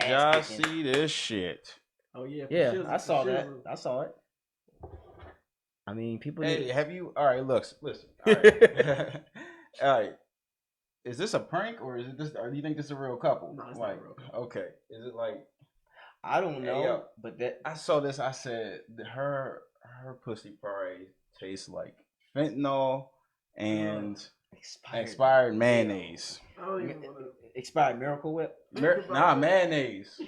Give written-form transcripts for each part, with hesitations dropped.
Did y'all see this shit? Oh yeah, yeah, I saw that. I saw it. I mean, people. Hey, have you? All right, listen. All right. All right. Is this a prank or is it this? Or do you think this is a real couple? No, it's like, not a real couple. Okay. Is it like? I don't know, yo, but that I saw this. I said her pussy probably tastes like fentanyl and expired mayonnaise. I don't even want to. Expired Miracle Whip. Mayonnaise.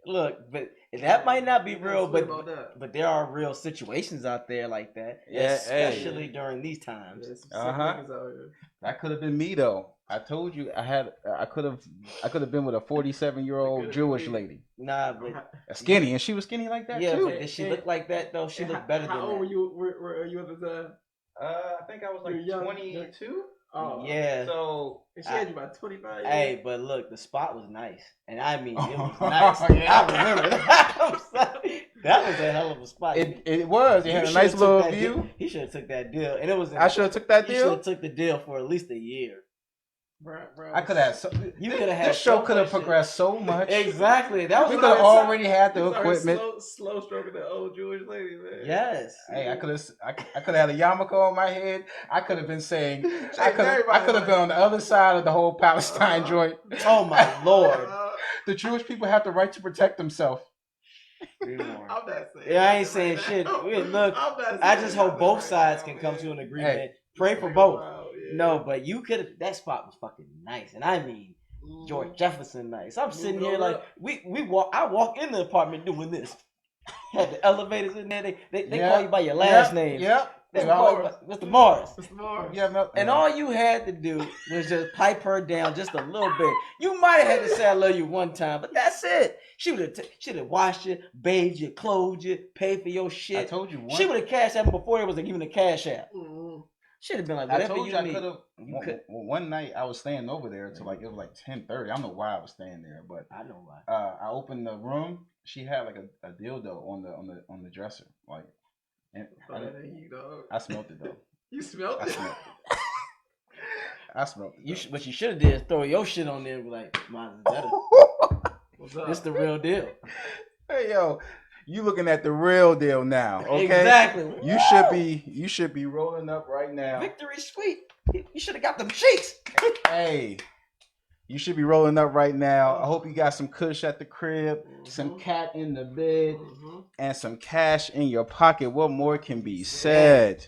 Look, but that might not be real, but there are real situations out there like that, especially during these times. That could have been me though. I told you I could have been with a 47-year-old Jewish lady. Nah, but skinny, and she was skinny like that too. Yeah, but did she look like that though? She looked better than that. How old were you? Were you at the time? I think I was like 22. Oh yeah. So she had you about 25 years. Hey, but look, the spot was nice, and I mean it was nice. I remember that. That was a hell of a spot. It was. It had a nice little view. He should have took that deal, and it was. I should have took that deal. He should have took the deal for at least a year. Bro. I could have. You could have had. This show could have progressed so much. Exactly. That was. We could have already had the equipment. Slow stroking the old Jewish lady, man. Yes. Hey, I could have had a yarmulke on my head. I could have been saying. I could have been on the other side of the whole Palestine joint. Oh my Lord. The Jewish people have the right to protect themselves. I'm not saying. Yeah, I ain't saying shit. Look, I just hope both sides can come to an agreement. Hey, pray for both. No, but you could have. That spot was fucking nice, and I mean George Jefferson nice. I'm sitting here like we walk. I walk in the apartment doing this. Had the elevators in there. They call you by your last name. Yep. Mr. Morris. Mr. Morris. Yeah, and all you had to do was just pipe her down just a little bit. You might have had to say I love you one time, but that's it. She would have washed you, bathed you, clothed you, paid for your shit. I told you. She would have cashed out before there was even a cash app. Should have been like, whatever I told you, need. I could have. One night I was staying over there till like it was like 10:30. I don't know why I was staying there, but I know why. I opened the room. She had like a dildo on the dresser, like. And I smelled it though. You smelled it? I smelled it. What you should have did is throw your shit on there and be like, mine's better. What's up? It's the real deal. Hey yo, you looking at the real deal now, okay? Exactly. You should be rolling up right now. Victory sweet. You should have got them sheets. Hey. You should be rolling up right now. I hope you got some kush at the crib, some cat in the bed, and some cash in your pocket. What more can be said?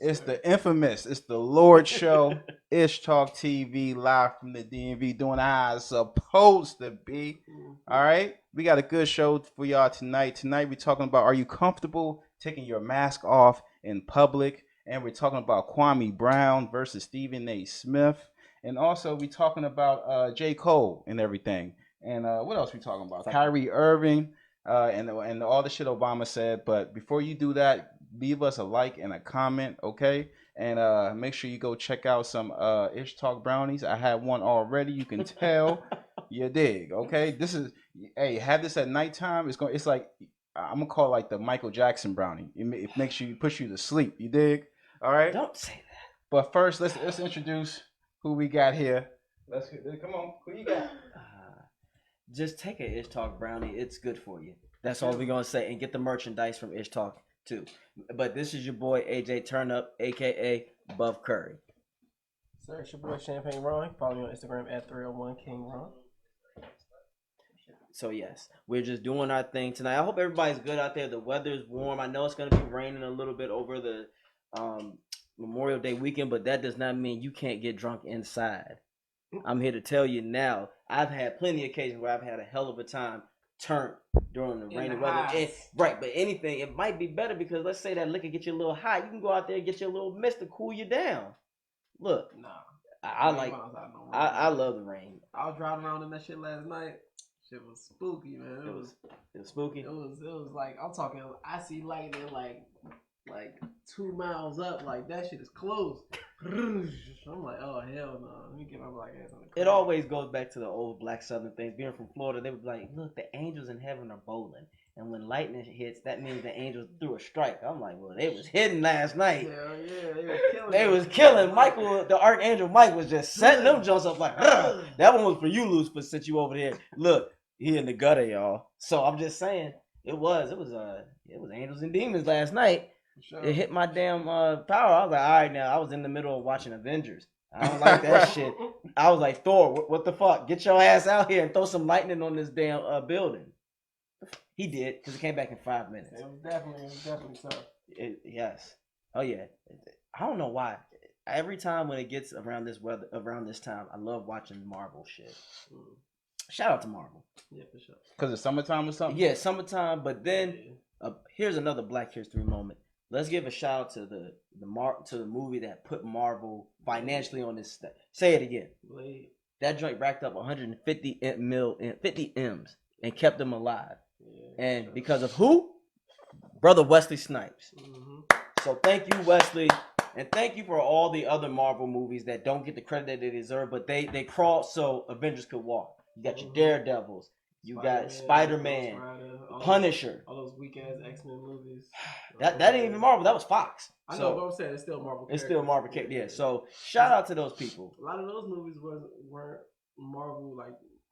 It's the infamous, it's the Lord Show, Ish Talk TV, live from the DMV, doing how it's supposed to be. All right? We got a good show for y'all tonight. Tonight we're talking about, are you comfortable taking your mask off in public? And we're talking about Kwame Brown versus Stephen A. Smith. And also, we talking about J. Cole and everything. And what else we talking about? Kyrie Irving and all the shit Obama said. But before you do that, leave us a like and a comment, okay? And make sure you go check out some Ish Talk brownies. I had one already. You can tell. You dig, okay? This is, hey, have this at nighttime. It's like, I'm going to call it like the Michael Jackson brownie. It makes you, push you to sleep. You dig? All right? Don't say that. But first, let's introduce who we got here. Come on. Who you got? Just take a Ish Talk brownie. It's good for you. That's all we're going to say. And get the merchandise from Ish Talk, too. But this is your boy, AJ Turnup, a.k.a. Buff Curry. Sir, it's your boy, Champagne Ron. Follow me on Instagram at 301 King Ron. So, yes, we're just doing our thing tonight. I hope everybody's good out there. The weather's warm. I know it's going to be raining a little bit over the Memorial Day weekend, but that does not mean you can't get drunk inside. I'm here to tell you now, I've had plenty of occasions where I've had a hell of a time turned during the rainy weather. Right, but anything, it might be better because let's say that liquor get you a little hot. You can go out there and get you a little mist to cool you down. Look, I love the rain. I was driving around in that shit last night. Shit was spooky, man. It was spooky. It was like, I'm talking, I see lightning like 2 miles up, like that shit is close. I'm like, oh hell no, let me get my black ass on the car. It always goes back to the old black southern things. Being from Florida, they would be like, look, the angels in heaven are bowling, and when lightning hits, that means the angels threw a strike. I'm like, well, they was hitting last night. Hell yeah, they was killing. They was killing. Michael, the Archangel Mike was just setting them jumps up like, that one was for you, Lucifer, since you over there. Look, he in the gutter, y'all. So I'm just saying, it was Angels and Demons last night. Sure. It hit my damn power. I was like, all right, now I was in the middle of watching Avengers. I don't like that shit. I was like, Thor, what the fuck? Get your ass out here and throw some lightning on this damn building. He did, because it came back in 5 minutes. It was definitely tough. Yes. Oh yeah. I don't know why. Every time when it gets around this time, I love watching Marvel shit. Shout out to Marvel. Yeah, for sure. Because it's summertime or something? Yeah, summertime. But then here's another Black History moment. Let's give a shout out to the movie that put Marvel financially on this. Say it again. Blade. That joint racked up 150 50 M's and kept them alive. Yeah, And sure. because of who? Brother Wesley Snipes. Mm-hmm. So thank you, Wesley. And thank you for all the other Marvel movies that don't get the credit that they deserve, but they crawled so Avengers could walk. You got your Daredevils. You got Spider-Man, Punisher. All those weak ass X-Men movies. That ain't even Marvel. That was Fox. I know, but I'm saying it's still Marvel. It's still Marvel. Yeah. So shout out to those people. A lot of those movies weren't Marvel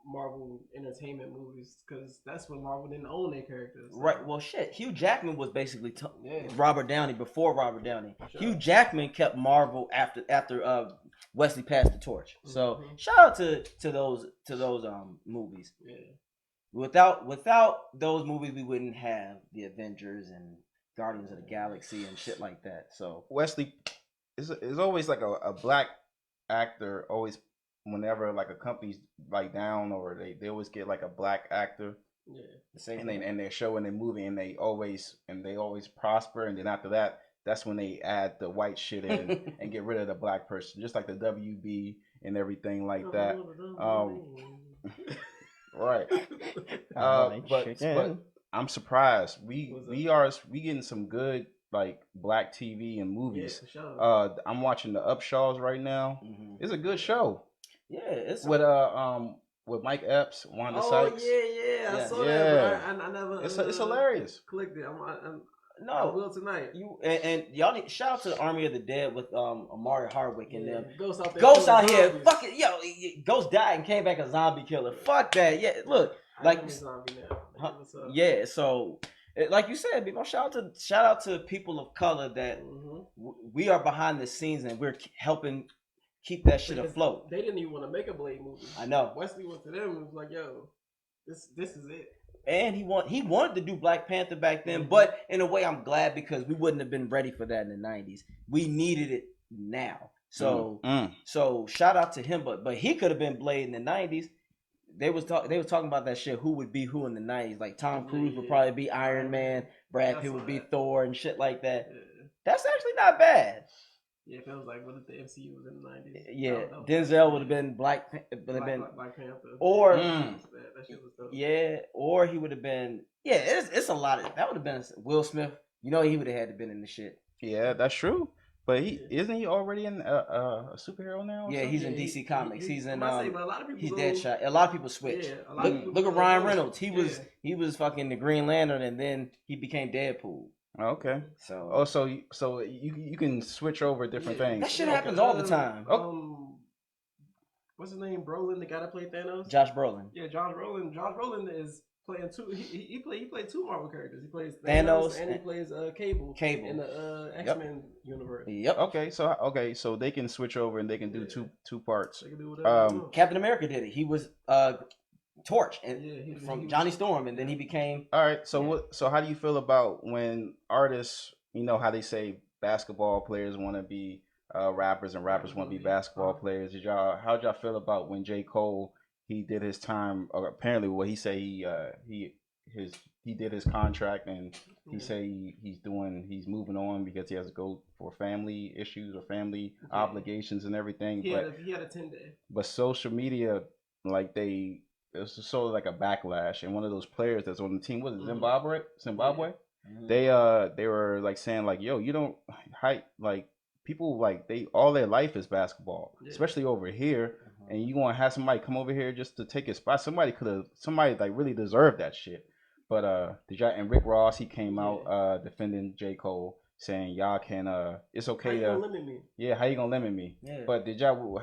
Marvel entertainment movies because that's when Marvel didn't own their characters. So. Right. Well, shit. Hugh Jackman was basically Yeah. Robert Downey before Robert Downey. Sure. Hugh Jackman kept Marvel after Wesley passed the torch. So shout out to those movies. Yeah. Without those movies, we wouldn't have the Avengers and Guardians of the Galaxy and shit like that. So Wesley is always like a black actor. Always, whenever like a company's like down or they always get like a black actor. Yeah. And they're showing their movie and they always prosper, and then after that, that's when they add the white shit in and get rid of the black person, just like the WB and everything like that. Right. But I'm surprised. We getting some good like black TV and movies. Yeah, for sure. I'm watching the Upshaws right now. Mhm. It's a good show. Yeah, it's with Mike Epps, Wanda Oh Sykes. yeah, I Yeah. saw Yeah. that. But I never. It's hilarious. Clicked it. I no. will tonight. You and y'all need shout out to the Army of the Dead with Amari Hardwick and them. Ghost out there. Ghost out here, zombies. fuck it, yo, Ghost died and came back a zombie killer. Fuck that, yeah. Look, I like, am a zombie now. Huh? What's up? yeah. So, like you said, people, shout out to people of color that we are behind the scenes and we're helping keep that shit Because afloat. They didn't even want to make a Blade movie. I know. Wesley went to them and was like, "Yo, this is it." And he wanted to do Black Panther back then, Mhm. but in a way, I'm glad because we wouldn't have been ready for that in the '90s. We needed it now. So, so shout out to him. But he could have been Blade in the '90s. They was talking about that shit. Who would be who in the '90s? Like Tom Cruise would probably be Iron Man. Brad Pitt would be Thor and shit like that. That's actually not bad. Yeah, it feels like what if the MCU was in the '90s? Yeah, Denzel would have been Black Panther, or that shit was dope. Yeah, or he would have been. Yeah, it's a lot of that would have been Will Smith. You know, he would have had to been in the shit. Yeah, that's true. But isn't he already in a superhero now? Yeah, he's in DC Comics. He's in he's Deadshot. A lot of people switch. Yeah, look at Ryan Reynolds. He was fucking the Green Lantern, and then he became Deadpool. Okay. So so you can switch over different things. That shit happens all the time. What's his name? Brolin, the guy that played Thanos. Josh Brolin. Yeah, Josh Brolin. Josh Brolin is playing two. He played two Marvel characters. He plays Thanos and he plays Cable. Cable in the X-Men universe. Yep. Okay, so they can switch over and they can do two parts. They can do whatever. Captain America did it. He was Torch and from Johnny Storm, and then he became. All right. So So how do you feel about when artists, you know, how they say basketball players want to be rappers and rappers want to be basketball players? How'd y'all feel about when J. Cole he did his time? Or apparently, what he say he did his contract and he say he's moving on because he has to go for family issues or family obligations and everything. He had a 10-day. But social media, like it's sort of like a backlash, and one of those players that's on the team was Zimbabwe. Mm-hmm. They were like saying like, yo, you don't like people like they all their life is basketball, especially over here, and you want to have somebody come over here just to take his spot. Somebody like really deserved that shit. But and Rick Ross, he came out defending J. Cole, saying y'all can it's okay. How you gonna limit me? Yeah, how you gonna limit me? Yeah. But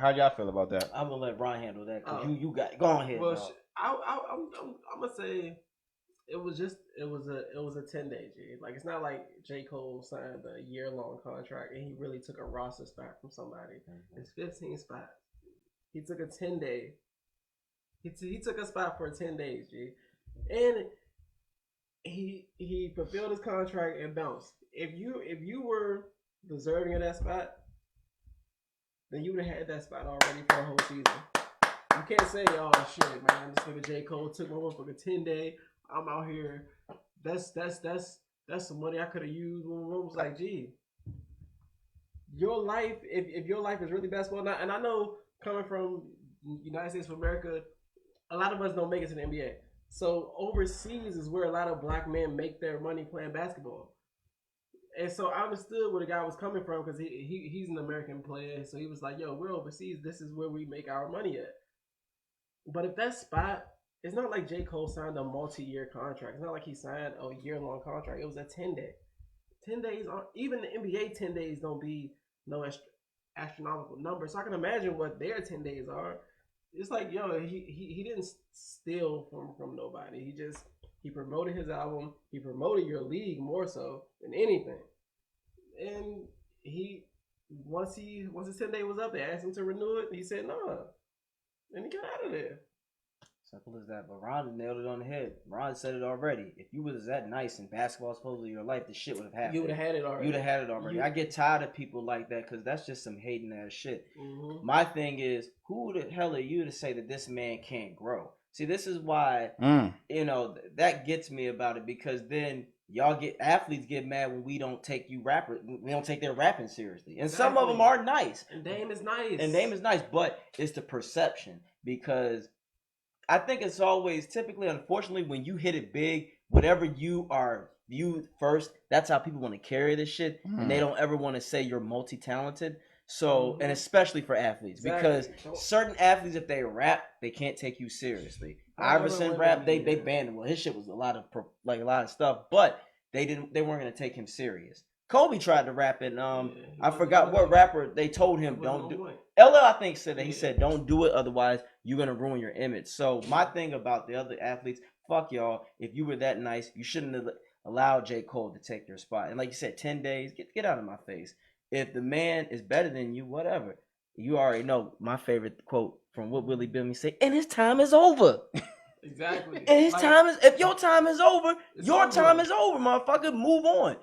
how'd y'all feel about that? I'm gonna let Ron handle that because you got go on ahead. Well, I'm gonna say it was a 10-day G. Like it's not like J. Cole signed a year-long contract and he really took a roster spot from somebody. It's 15 spots. He took a 10-day. He took a spot for 10 days, G, and he fulfilled his contract and bounced. If you were deserving of that spot, then you would have had that spot already for the whole season. You can't say, oh shit, man, this nigga J. Cole took my motherfucking 10-day. I'm out here. That's some money I could have used. It was like, gee, your life, if your life is really basketball, now, and I know coming from United States of America, a lot of us don't make it to the NBA. So overseas is where a lot of black men make their money playing basketball. And so I understood where the guy was coming from because he's an American player. So he was like, yo, we're overseas. This is where we make our money at. But if that spot, it's not like J. Cole signed a multi-year contract. It's not like he signed a year-long contract. It was a 10-day. 10 days, even the NBA 10 days don't be no astronomical number. So I can imagine what their 10 days are. It's like, yo, he didn't steal from nobody. He promoted his album. He promoted your league more so than anything. And once his 10 day was up, they asked him to renew it. He said no, and he got out of there. Simple as that. But Ron nailed it on the head. Ron said it already. If you was that nice in basketball supposedly your life, the shit would have happened. You would have had it already. You'd have had it already. I get tired of people like that because that's just some hating ass shit. Mm-hmm. My thing is, who the hell are you to say that this man can't grow? See, this is why, that gets me about it, because then athletes get mad when we don't take we don't take their rapping seriously. And some of them are nice. And Dame is nice. But it's the perception, because I think it's always typically, unfortunately, when you hit it big, whatever you are viewed first, that's how people want to carry this shit. And they don't ever want to say you're multi-talented. So, and especially for athletes, because certain athletes, if they rap, they can't take you seriously. Iverson rap, they banned him. Well, his shit was a lot of stuff, but they weren't gonna take him serious. Kobe tried to rap it. I forgot what rapper they told him don't do. LL, I think, said that. He said don't do it, otherwise you're gonna ruin your image. So my thing about the other athletes, fuck y'all. If you were that nice, you shouldn't have allowed J. Cole to take your spot. And like you said, 10 days, get out of my face. If the man is better than you, whatever. You already know my favorite quote from what Willie Bimmy say, and his time is over. Exactly. And his time is, if your time is over, your time is over, motherfucker. Move on.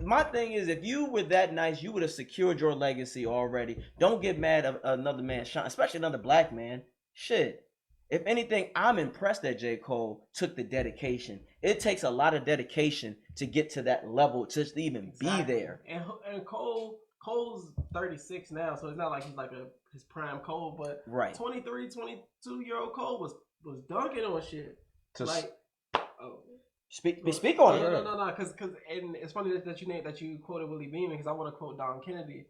My thing is, if you were that nice, you would have secured your legacy already. Don't get mad at another man shine, especially another black man. Shit. If anything, I'm impressed that J. Cole took the dedication. It takes a lot of dedication to get to that level, to even be there. And Cole's 36 now, so it's not like he's like his prime Cole, but right. 23, 22-year-old Cole was dunking on shit. Speak on it. No, because and it's funny that you quoted Willie Beeman, because I want to quote Don Kennedy.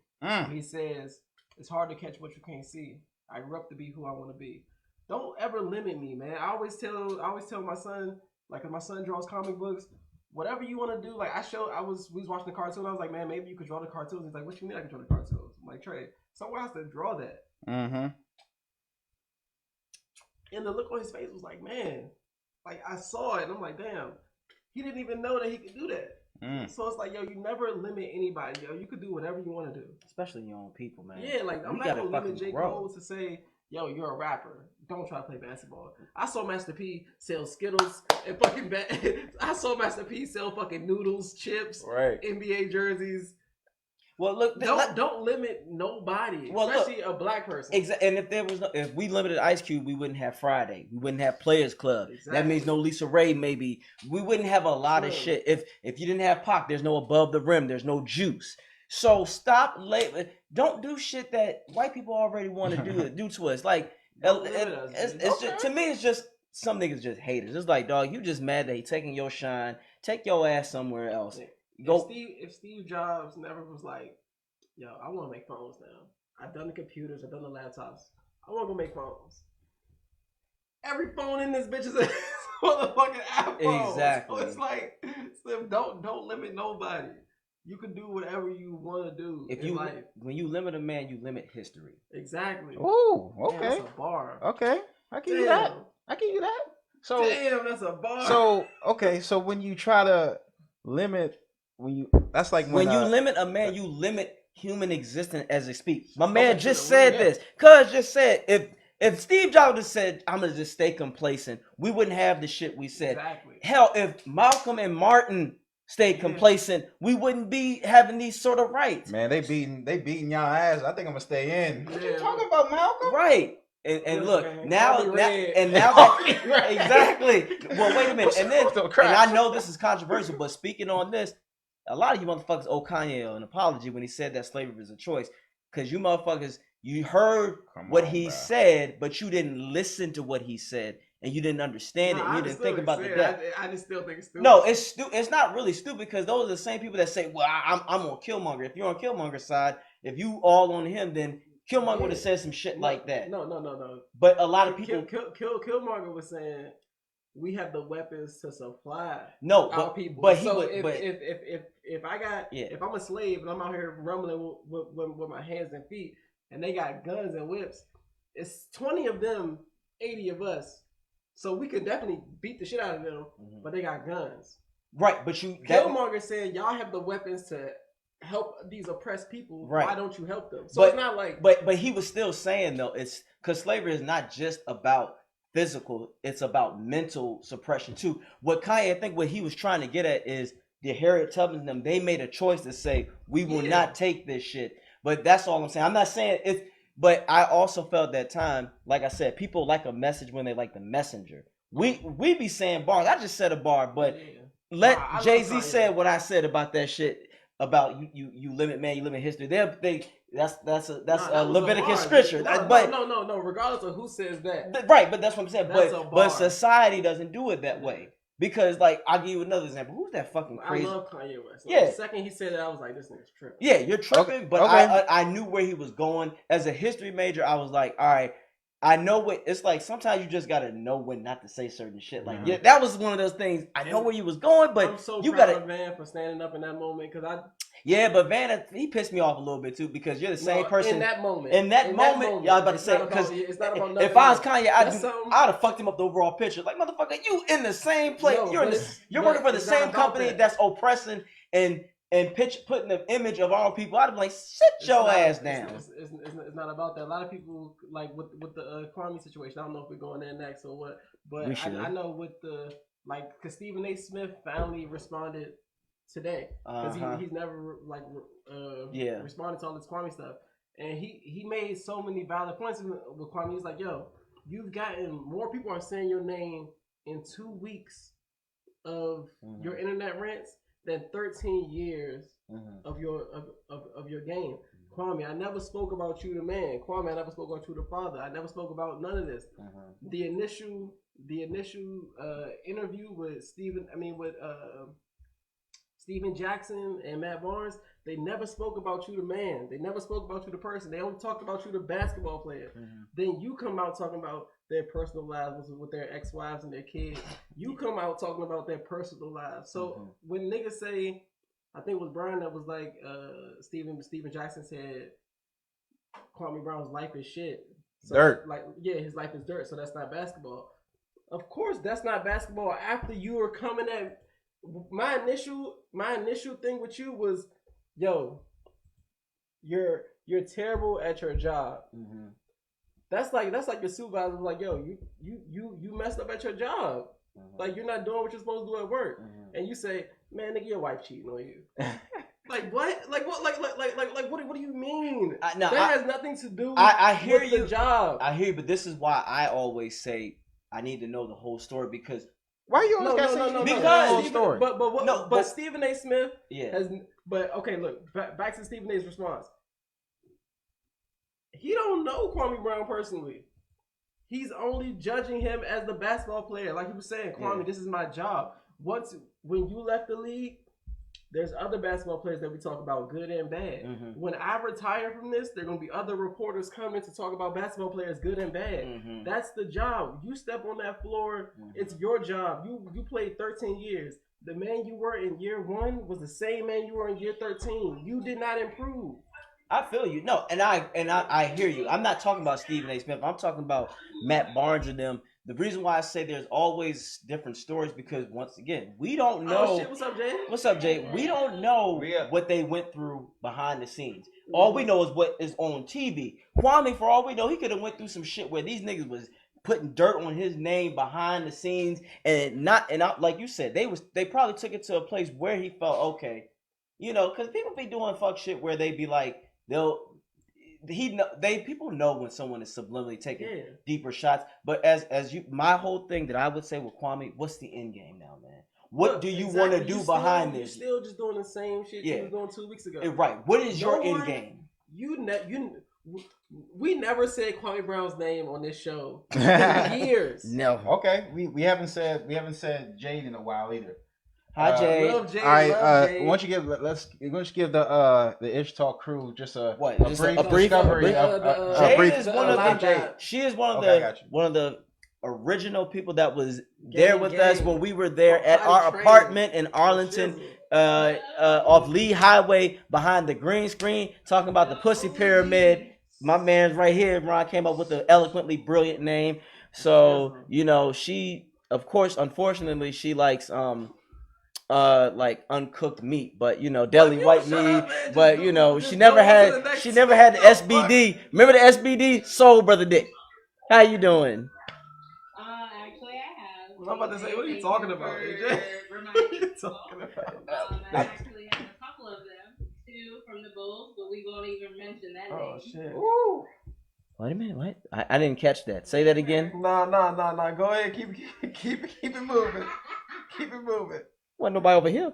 He says, "It's hard to catch what you can't see. I grew up to be who I want to be. Don't ever limit me, man." I always tell my son, like, if my son draws comic books, whatever you want to do. Like we was watching the cartoon. I was like, man, maybe you could draw the cartoons. He's like, what you mean I can draw the cartoons? I'm like, Trey, someone has to draw that. Mm-hmm. And the look on his face was like, man, like I saw it, and I'm like, damn, he didn't even know that he could do that. So it's like, yo, you never limit anybody. Yo, you could do whatever you want to do, especially your own people, man. Yeah, like I'm not gonna limit J. Cole to say, yo, you're a rapper. Don't try to play basketball. I saw Master P sell Skittles and fucking I saw Master P sell fucking noodles, chips, right, NBA jerseys. Well, look, don't limit nobody, especially a black person. Exactly. And if we limited Ice Cube, we wouldn't have Friday. We wouldn't have Players Club. Exactly. That means no Lisa Ray. Maybe we wouldn't have a lot of shit. If you didn't have Pac, there's no Above the Rim. There's no Juice. So stop. Don't do shit that white people already want to do to us. Like it's just, to me, it's just some niggas just haters. It's like, dog, you just mad that he taking your shine. Take your ass somewhere else. If Steve Jobs never was like, yo, I want to make phones now. I've done the computers, I've done the laptops. I want to go make phones. Every phone in this bitch is a motherfucking iPhone. Exactly. So it's like, Slim, don't limit nobody. You can do whatever you want to do in life. When you limit a man, you limit history. Exactly. Ooh, okay. Man, that's a bar. Okay, I give you that. I give you that. So Damn, that's a bar. So okay, so when you try to limit, that's like When you uh, limit a man, you limit human existence as a speak. My Okay, man so just the word, said yeah. this. Cuz just said if Steve Jobs just said I'm gonna just stay complacent, we wouldn't have the shit we said. Exactly. Hell, if Malcolm and Martin stayed complacent, we wouldn't be having these sort of rights. man, they beating y'all ass. I think I'm gonna stay in. What you Yeah. talking about, Malcolm? Right. And look, man, now Bobby Red. that exactly. Well, wait a minute. And then Don't cry. and I know this is controversial, but speaking on this, a lot of you motherfuckers owe Kanye an apology when he said that slavery was a choice. Because you motherfuckers, you heard Come what on, he bro. said, but you didn't listen to what he said. And you didn't understand it. Nah, And I you didn't think understood about the what depth. he said. I just still think it's stupid. No, it's not really stupid because those are the same people that say, well, I'm on Killmonger. If you're on Killmonger's side, if you all on him, then Killmonger would have said some shit like that. No. But a lot of people... Killmonger was saying we have the weapons to supply No, our but, people. but he so would... if I got Yeah. if I'm a slave and I'm out here rumbling with my hands and feet and they got guns and whips, it's 20 of them, 80 of us. So we could definitely beat the shit out of them, but they got guns. Right, but you... Killmonger said y'all have the weapons to help these oppressed people. Right. Why don't you help them? So But- it's not like But he was still saying though, it's because slavery is not just about physical; it's about mental suppression too. What Kanye, I think, what he was trying to get at is the Harriet Tubman and them. They made a choice to say we will Yeah. not take this shit. But that's all I'm saying. I'm not saying it's. But I also felt that time, like I said, people like a message when they like the messenger. We be saying bars. I just said a bar, but yeah. let Nah, I love Jay-Z Kanye. said what I said about that shit about you limit man, you limit history. That's Nah, a that was a Leviticus bar. scripture. No, but no. Regardless of who says that, right, but that's what I'm saying. That's a But bar. society doesn't do it that way because, like, I'll give you another example. Who's that fucking crazy? I love Kanye West. Yeah. The second he said that, I was like, this nigga's tripping. Yeah, you're tripping, but okay. I knew where he was going. As a history major, I was like, all right, I know what it's like. Sometimes you just gotta know when not to say certain shit. Like, yeah, that was one of those things. I know where you was going, but I'm so you proud gotta. of Van for standing up in that moment because Yeah, but Vanna, he pissed me off a little bit too because you're the same person. in that moment. In that moment, y'all about to it's say not because about- it's not about if nothing I was else. Kanye, That's something- I'd have fucked him up the overall picture. Like motherfucker, you in the same place. No, you're but you're but working for the it's not same about company that. that's oppressing and putting the image of our people. I'd be like, sit It's your not- ass it's- down. It's not about that. A lot of people like with the Kwame situation. I don't know if we're going there next or what, but We should. I know with the like because Stephen A. Smith finally responded today because Uh-huh. he's never Yeah. responded to all this Kwame stuff, and he made so many valid points with Kwame. He's like, yo, you've gotten more people are saying your name in 2 weeks of your internet rants than 13 years of your game. Kwame, I never spoke about you, the man. Kwame, I never spoke about you, the father. I never spoke about none of this. The initial interview with Steven Jackson and Matt Barnes, they never spoke about you, the man. They never spoke about you, the person. They only talked about you, the basketball player. Then you come out talking about their personal lives with their ex-wives and their kids. You come out talking about their personal lives. So when niggas say, I think it was Brian that was like, Steven Jackson said, Kwame Brown's life is shit. So Dirt. Like, yeah, his life is dirt, so that's not basketball. Of course, that's not basketball. After you were coming at my initial thing with you was, yo, you're terrible at your job. That's like your supervisor was like, yo, you messed up at your job. Like you're not doing what you're supposed to do at work, and you say, man, nigga, your wife cheating on you. Like what? Like what? Like what do you mean? That has nothing to do. I hear with you. The job. I hear you, but this is why I always say I need to know the whole story because Why you always gotta say because the whole Stephen, story? But Stephen A. Smith yeah. But okay, look back to Stephen A.'s response. He don't know Kwame Brown personally. He's only judging him as the basketball player. Like he was saying, Kwame, this is my job. When you left the league, there's other basketball players that we talk about, good and bad. When I retire from this, there are going to be other reporters coming to talk about basketball players, good and bad. That's the job. You step on that floor, it's your job. You played 13 years. The man you were in year 1 was the same man you were in year 13. You did not improve. I feel you. No, and I hear you. I'm not talking about Stephen A. Smith. I'm talking about Matt Barnes and them the reason why I say there's always different stories because once again, we don't know. Oh shit! What's up, Jay? What's up, Jay? We don't know what they went through behind the scenes. All we know is what is on TV. Kwame, for all we know, he could have went through some shit where these niggas was putting dirt on his name behind the scenes, and like you said, they probably took it to a place where he felt okay, because people be doing fuck shit where they be like people know when someone is subliminally taking deeper shots. But my whole thing that I would say with Kwame, what's the end game now, man? What do you want to do behind this? You're still just doing the same shit you was doing 2 weeks ago. Right. What is your end game? We never said Kwame Brown's name on this show in years. No. Okay. We haven't said Jade in a while either. Hi, Jade. Love Jade. All right. Love Jade. Why don't you give the Ish Talk crew just a brief discovery Jade is one of the Jade. She is one of the original people that was there with us when we were there at our apartment in Arlington, off Lee Highway, behind the green screen, talking about the Pussy Pyramid. My man's right here, Ron, came up with an eloquently brilliant name. So she, of course, unfortunately, she likes like uncooked meat, but deli white meat. But she never had the SBD. Remember the SBD? Soul Brother Dick. How you doing? Actually, I have. I'm about to say, what are you talking about, AJ? What are you talking about? I actually have a couple of them, 2 from the Bulls, but we won't even mention that name. Oh shit! Woo. Wait a minute, what? I didn't catch that. Say that again. Nah. Go ahead, keep it moving. Keep it moving. Wasn't nobody over here.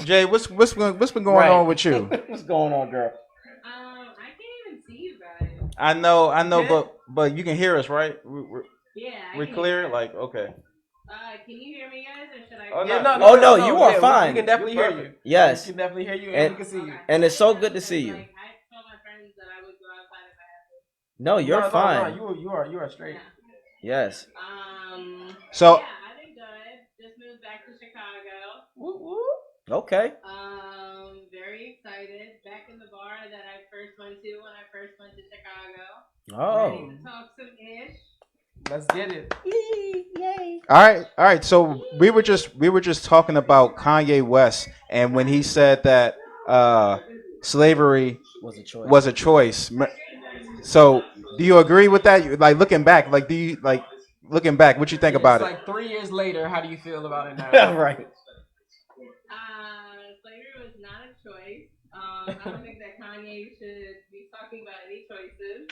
Jay, what's been going on with you? What's going on, girl? I can't even see you guys. I know, but you can hear us, right? We're I clear. Like, okay. Can you hear me, guys, or should I? No, you are fine. We can definitely hear you. Yes. We can definitely hear you, and we can see you. And it's so good to see you. I told my friends that I would go outside if I had to. No, you're fine. No, you are straight. Yes. So. Yeah, I've been good. Just moved back to Chicago. Okay. Very excited. Back in the bar that I first went to when I first went to Chicago. Oh. Ready to talk some ish. Let's get it. Yay. All right. So we were just talking about Kanye West, and when he said that slavery was a choice. So do you agree with that? Like looking back, what you think about it? It's like 3 years later. How do you feel about it now? Right. Slavery was not a choice. I don't think that Kanye should be talking about any choices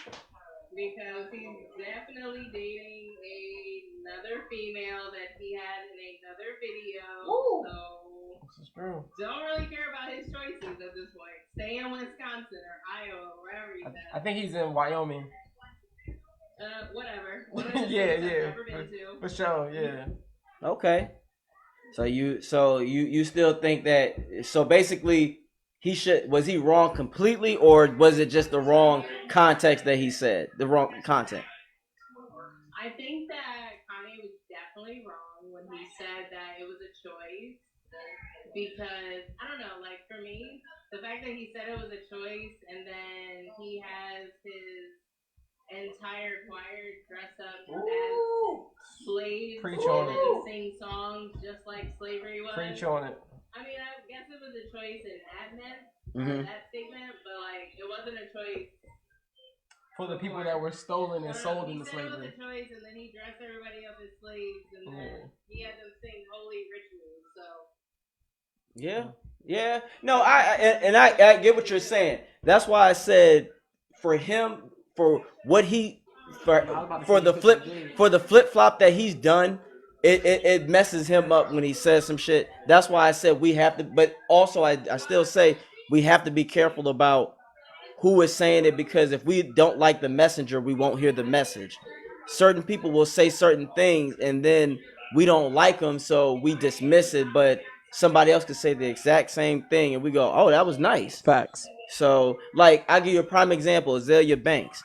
because he's definitely dating another female that he had in another video. Woo. So This is true. don't really care about his choices at this point. Stay in Wisconsin or Iowa, wherever he's at. I think he's in Wyoming. Whatever. Yeah. Never been to. For sure, yeah. Okay. So you still think that? So basically, was he wrong completely, or was it just the wrong context that he said, the wrong content? I think that Kanye was definitely wrong when he said that it was a choice, because I don't know, like for me, the fact that he said it was a choice and then he has his entire choir dress up as slaves Preach and on then it. sing songs just like slavery was. Preach on it. I mean, I guess it was a choice in Mhm. that statement, but like it wasn't a choice For the people that were stolen and sold into He said it was slavery. a choice, and then he dressed everybody up as slaves, and then he had them sing holy rituals. So Yeah. No, I get what you're saying. That's why I said for him, for what for the flip flop that he's done, it messes him up when he says some shit. That's why I said we have to, but also I still say we have to be careful about who is saying it, because if we don't like the messenger, we won't hear the message. Certain people will say certain things and then we don't like them, so we dismiss it, but somebody else could say the exact same thing and we go, oh, that was nice. Facts. So, like, I'll give you a prime example, Azalea Banks.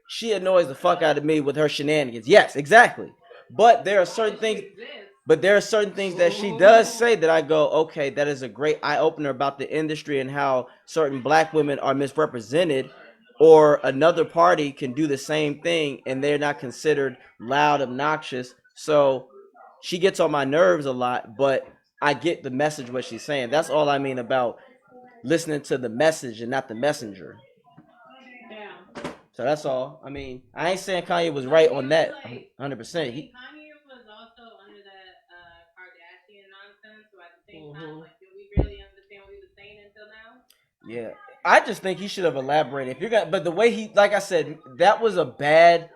She annoys the fuck out of me with her shenanigans. Yes, exactly. But there are certain things that she does say that I go, okay, that is a great eye-opener about the industry and how certain black women are misrepresented or another party can do the same thing and they're not considered loud, obnoxious. So she gets on my nerves a lot, but I get the message what she's saying. That's all I mean about listening to the message and not the messenger. Yeah. So that's all. I mean, I ain't saying Kanye was right on that 100%. Kanye was also under that Kardashian nonsense, so at the same time, like, did we really understand what he was saying until now? Yeah, I just think he should have elaborated. If you're gonna, but the way he, like I said, that was a bad.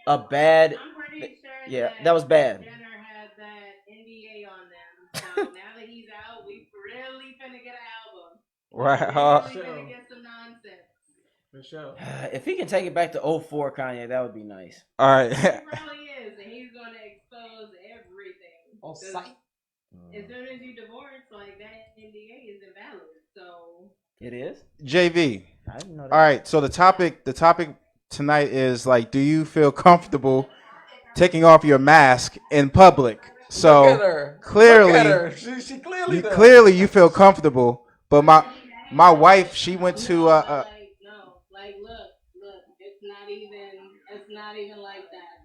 I'm pretty sure Yeah, that was bad. Jenner had that NDA on them, so now that he's out, we really finna get an album. Right. Really finna get some nonsense. For sure. If he can take it back to 04 Kanye, that would be nice. All right. He probably is, and he's gonna expose everything. On 'Cause site. As soon as you divorce, like, that NDA is invalid. So It is. JV. I didn't know that. All right. So the topic tonight is like, do you feel comfortable taking off your mask in public? Look at So her. clearly, Look at her. She clearly does. clearly you feel comfortable. But my wife, she went to no, look, it's not even like that.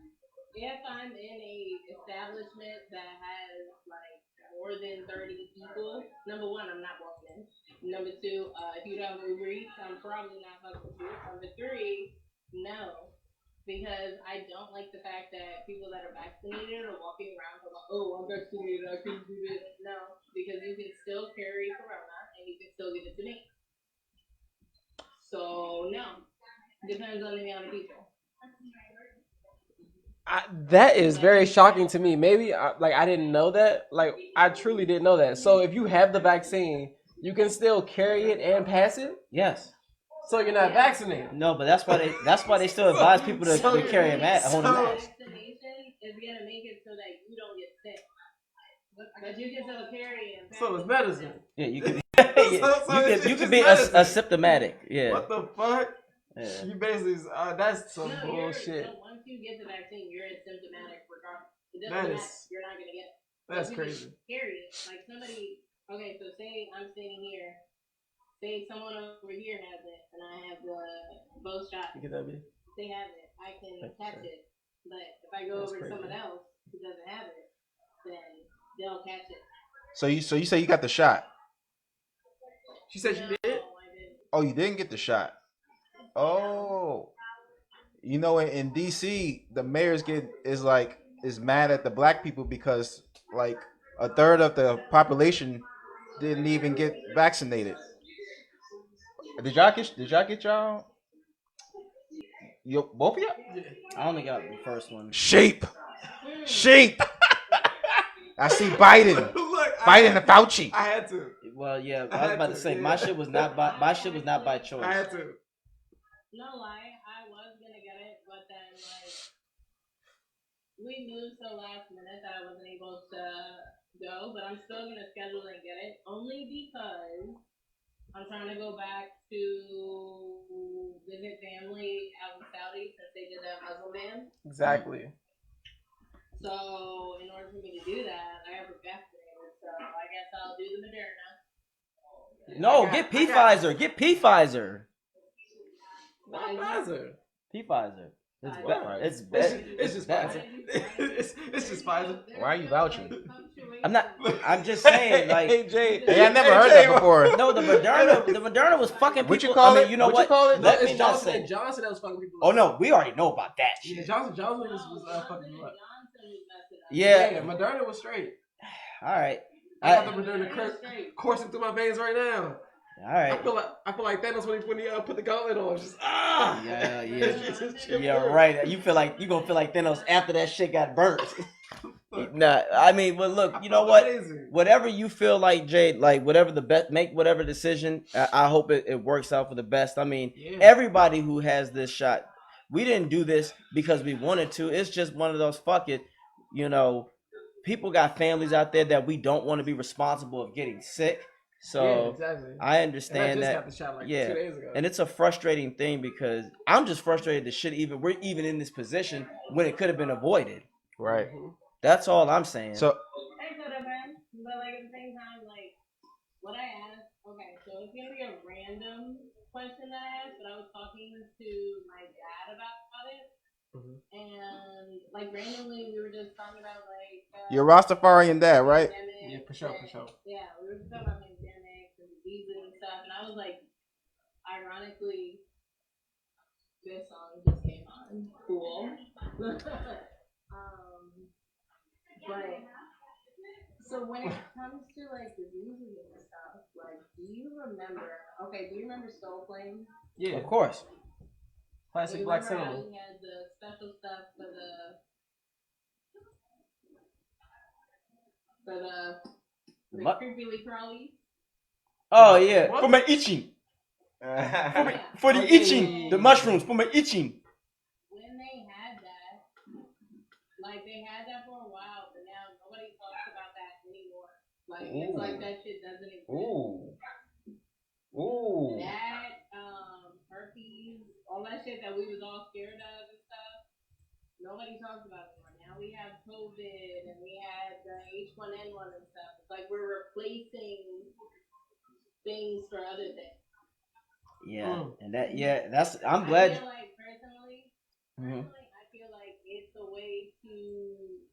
If I'm in a establishment that has like more than 30 people, number one, I'm not walking in. Number two, if you don't have Uber Eats, I'm probably not fucking with you. Number three, no. Because I don't like the fact that people that are vaccinated are walking around like, oh, I'm vaccinated, I can do this. No, because you can still carry corona and you can still give it to me. So, no. Depends on the amount of people. That is very shocking to me. Maybe I didn't know that. Like I truly didn't know that. So if you have the vaccine, you can still carry it and pass it. Yes. So you're not vaccinated. No, but that's why they still advise people to carry a mask, hold a mask. Vaccination is gonna make it so that you don't get sick. But you can still carry and pass So it's it. medicine. Yeah, you can. it's you can just be medicine. asymptomatic. Yeah. What the fuck? Yeah. You basically that's some No, bullshit. no, once you get the vaccine, you're asymptomatic regardless. It doesn't That matter. is- You're not gonna get it. That's You can crazy. Carry it. Like somebody. Okay, so say I'm sitting here. Say someone over here has it, and I have both shots. You get that, B? They have it. I can Thank you, catch sir. it. But if I go That's over to crazy. someone else who doesn't have it, then they'll catch it. So you say you got the shot. She said she No, did. I didn't. Oh, you didn't get the shot. Oh. You know, in DC, the mayor's is mad at the black people because like a third of the population didn't even get vaccinated. Did y'all get y'all? Both of y'all? I only got the first one. Sheep. I see Biden. Look, Biden and Fauci. I had to. Well, yeah, I I was had about to to, say yeah. my shit was not by choice. I had to. No lie, I was gonna get it, but then like we moved so last minute that I wasn't able to go. But I'm still gonna schedule and get it only because I'm trying to go back to visit family out in Saudi since they did that Muslim ban. Exactly. So in order for me to do that, I have to get vaccinated. So I guess I'll do the Moderna. No, get P Pfizer. Get P Pfizer. Why Pfizer? P Pfizer. It's It's It's just Pfizer. It's just Pfizer. Why are you vouching? I'm not. I'm just saying, like, Hey Jay. Hey, I never heard that before. no, the Moderna was fucking people. What you call I mean, it? You know What what? you call it? Let It's me not Johnson say. and Johnson that was fucking people. Oh no, we already know about that Yeah, shit. Johnson was fucking people up. Yeah. Moderna was straight. All right. I All got the Moderna coursing through my veins right now. right. I feel like Thanos when he put the gauntlet on. Just Yeah, It's just chip yeah, through. right. You gonna feel like Thanos after that shit got burnt. Nah, I mean, but look, you know what? Amazing. Whatever you feel like, Jade, like whatever the best, make whatever decision. I hope it works out for the best. I mean, Yeah. everybody who has this shot, we didn't do this because we wanted to. It's just one of those fuck it, you know. People got families out there that we don't want to be responsible of getting sick. So Yeah, exactly. I And understand I just that. got the shot like Yeah. 2 days ago. And it's a frustrating thing because I'm just frustrated that we're even in this position when it could have been avoided. Right. That's all I'm saying. So It could have been, but like at the same time, like what I asked. Okay, so it's gonna be a random question that I asked, but I was talking to my dad about it, and like randomly we were just talking about like You're Rastafarian dad, right? Yeah, for sure, for sure. Yeah, we were just talking about pandemics and diseases and stuff, and I was like, ironically, this song just came on. Cool. But so when it comes to like diseases and stuff, like, do you remember? Okay, do you remember Soul Flame? Yeah, Of course. classic You Black remember how Cinema. he had the special stuff for the What? creepily crawly? Oh yeah, What? for my itching, Yeah. for the Okay. itching, the mushrooms for my itching. When they had that, like they had that for a while, but now nobody talks about that anymore. Like it's like that shit doesn't exist. Ooh. That herpes, all that shit that we was all scared of and stuff, nobody talks about it anymore. Now we have COVID and we had the H1N1 and stuff. It's like we're replacing things for other things. Yeah, Mm. and that's. I'm I glad. feel like personally, Mhm. I feel like it's a way to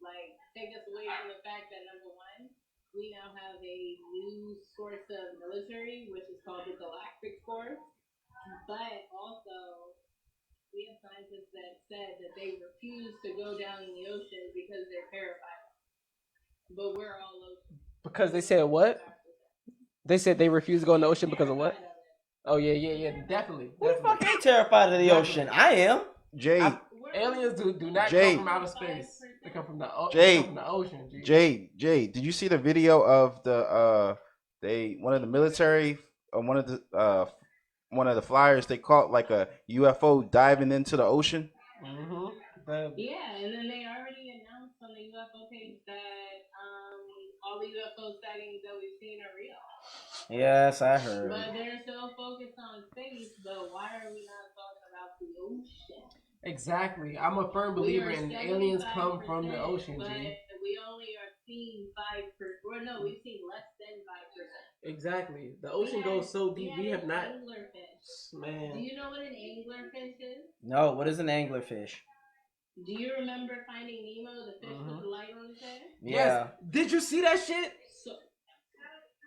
like take us away from the fact that number one, we now have a new source of military, which is called the Galactic Force. But also, we have scientists that said that they refuse to go down in the ocean because they're terrified. But we're all ocean. Because they said what? They said they refuse to go in the ocean because of what? Oh yeah, definitely. Who the fuck ain't terrified of the ocean? I am. Jade, Aliens do not Jade. come from outer space. They come from the Jade. ocean. G. Jade, did you see the video of the one of the military one of the flyers they caught like a UFO diving into the ocean? Mm-hmm. Yeah, and then they already announced on the UFO page that all the UFO sightings that we've seen are real. Yes, I heard. But they're so focused on space, but why are we not talking about the ocean? Exactly. I'm a firm believer in aliens come from the ocean, but G. we only are seeing 5%. Or no, we've seen less than 5%. Exactly. The ocean goes so deep. We have not. Anglerfish. Do Man. you know what an anglerfish is? No, what is an anglerfish? Do you remember Finding Nemo, the fish with the light on his head? Yeah. Yes. Did you see that shit? So,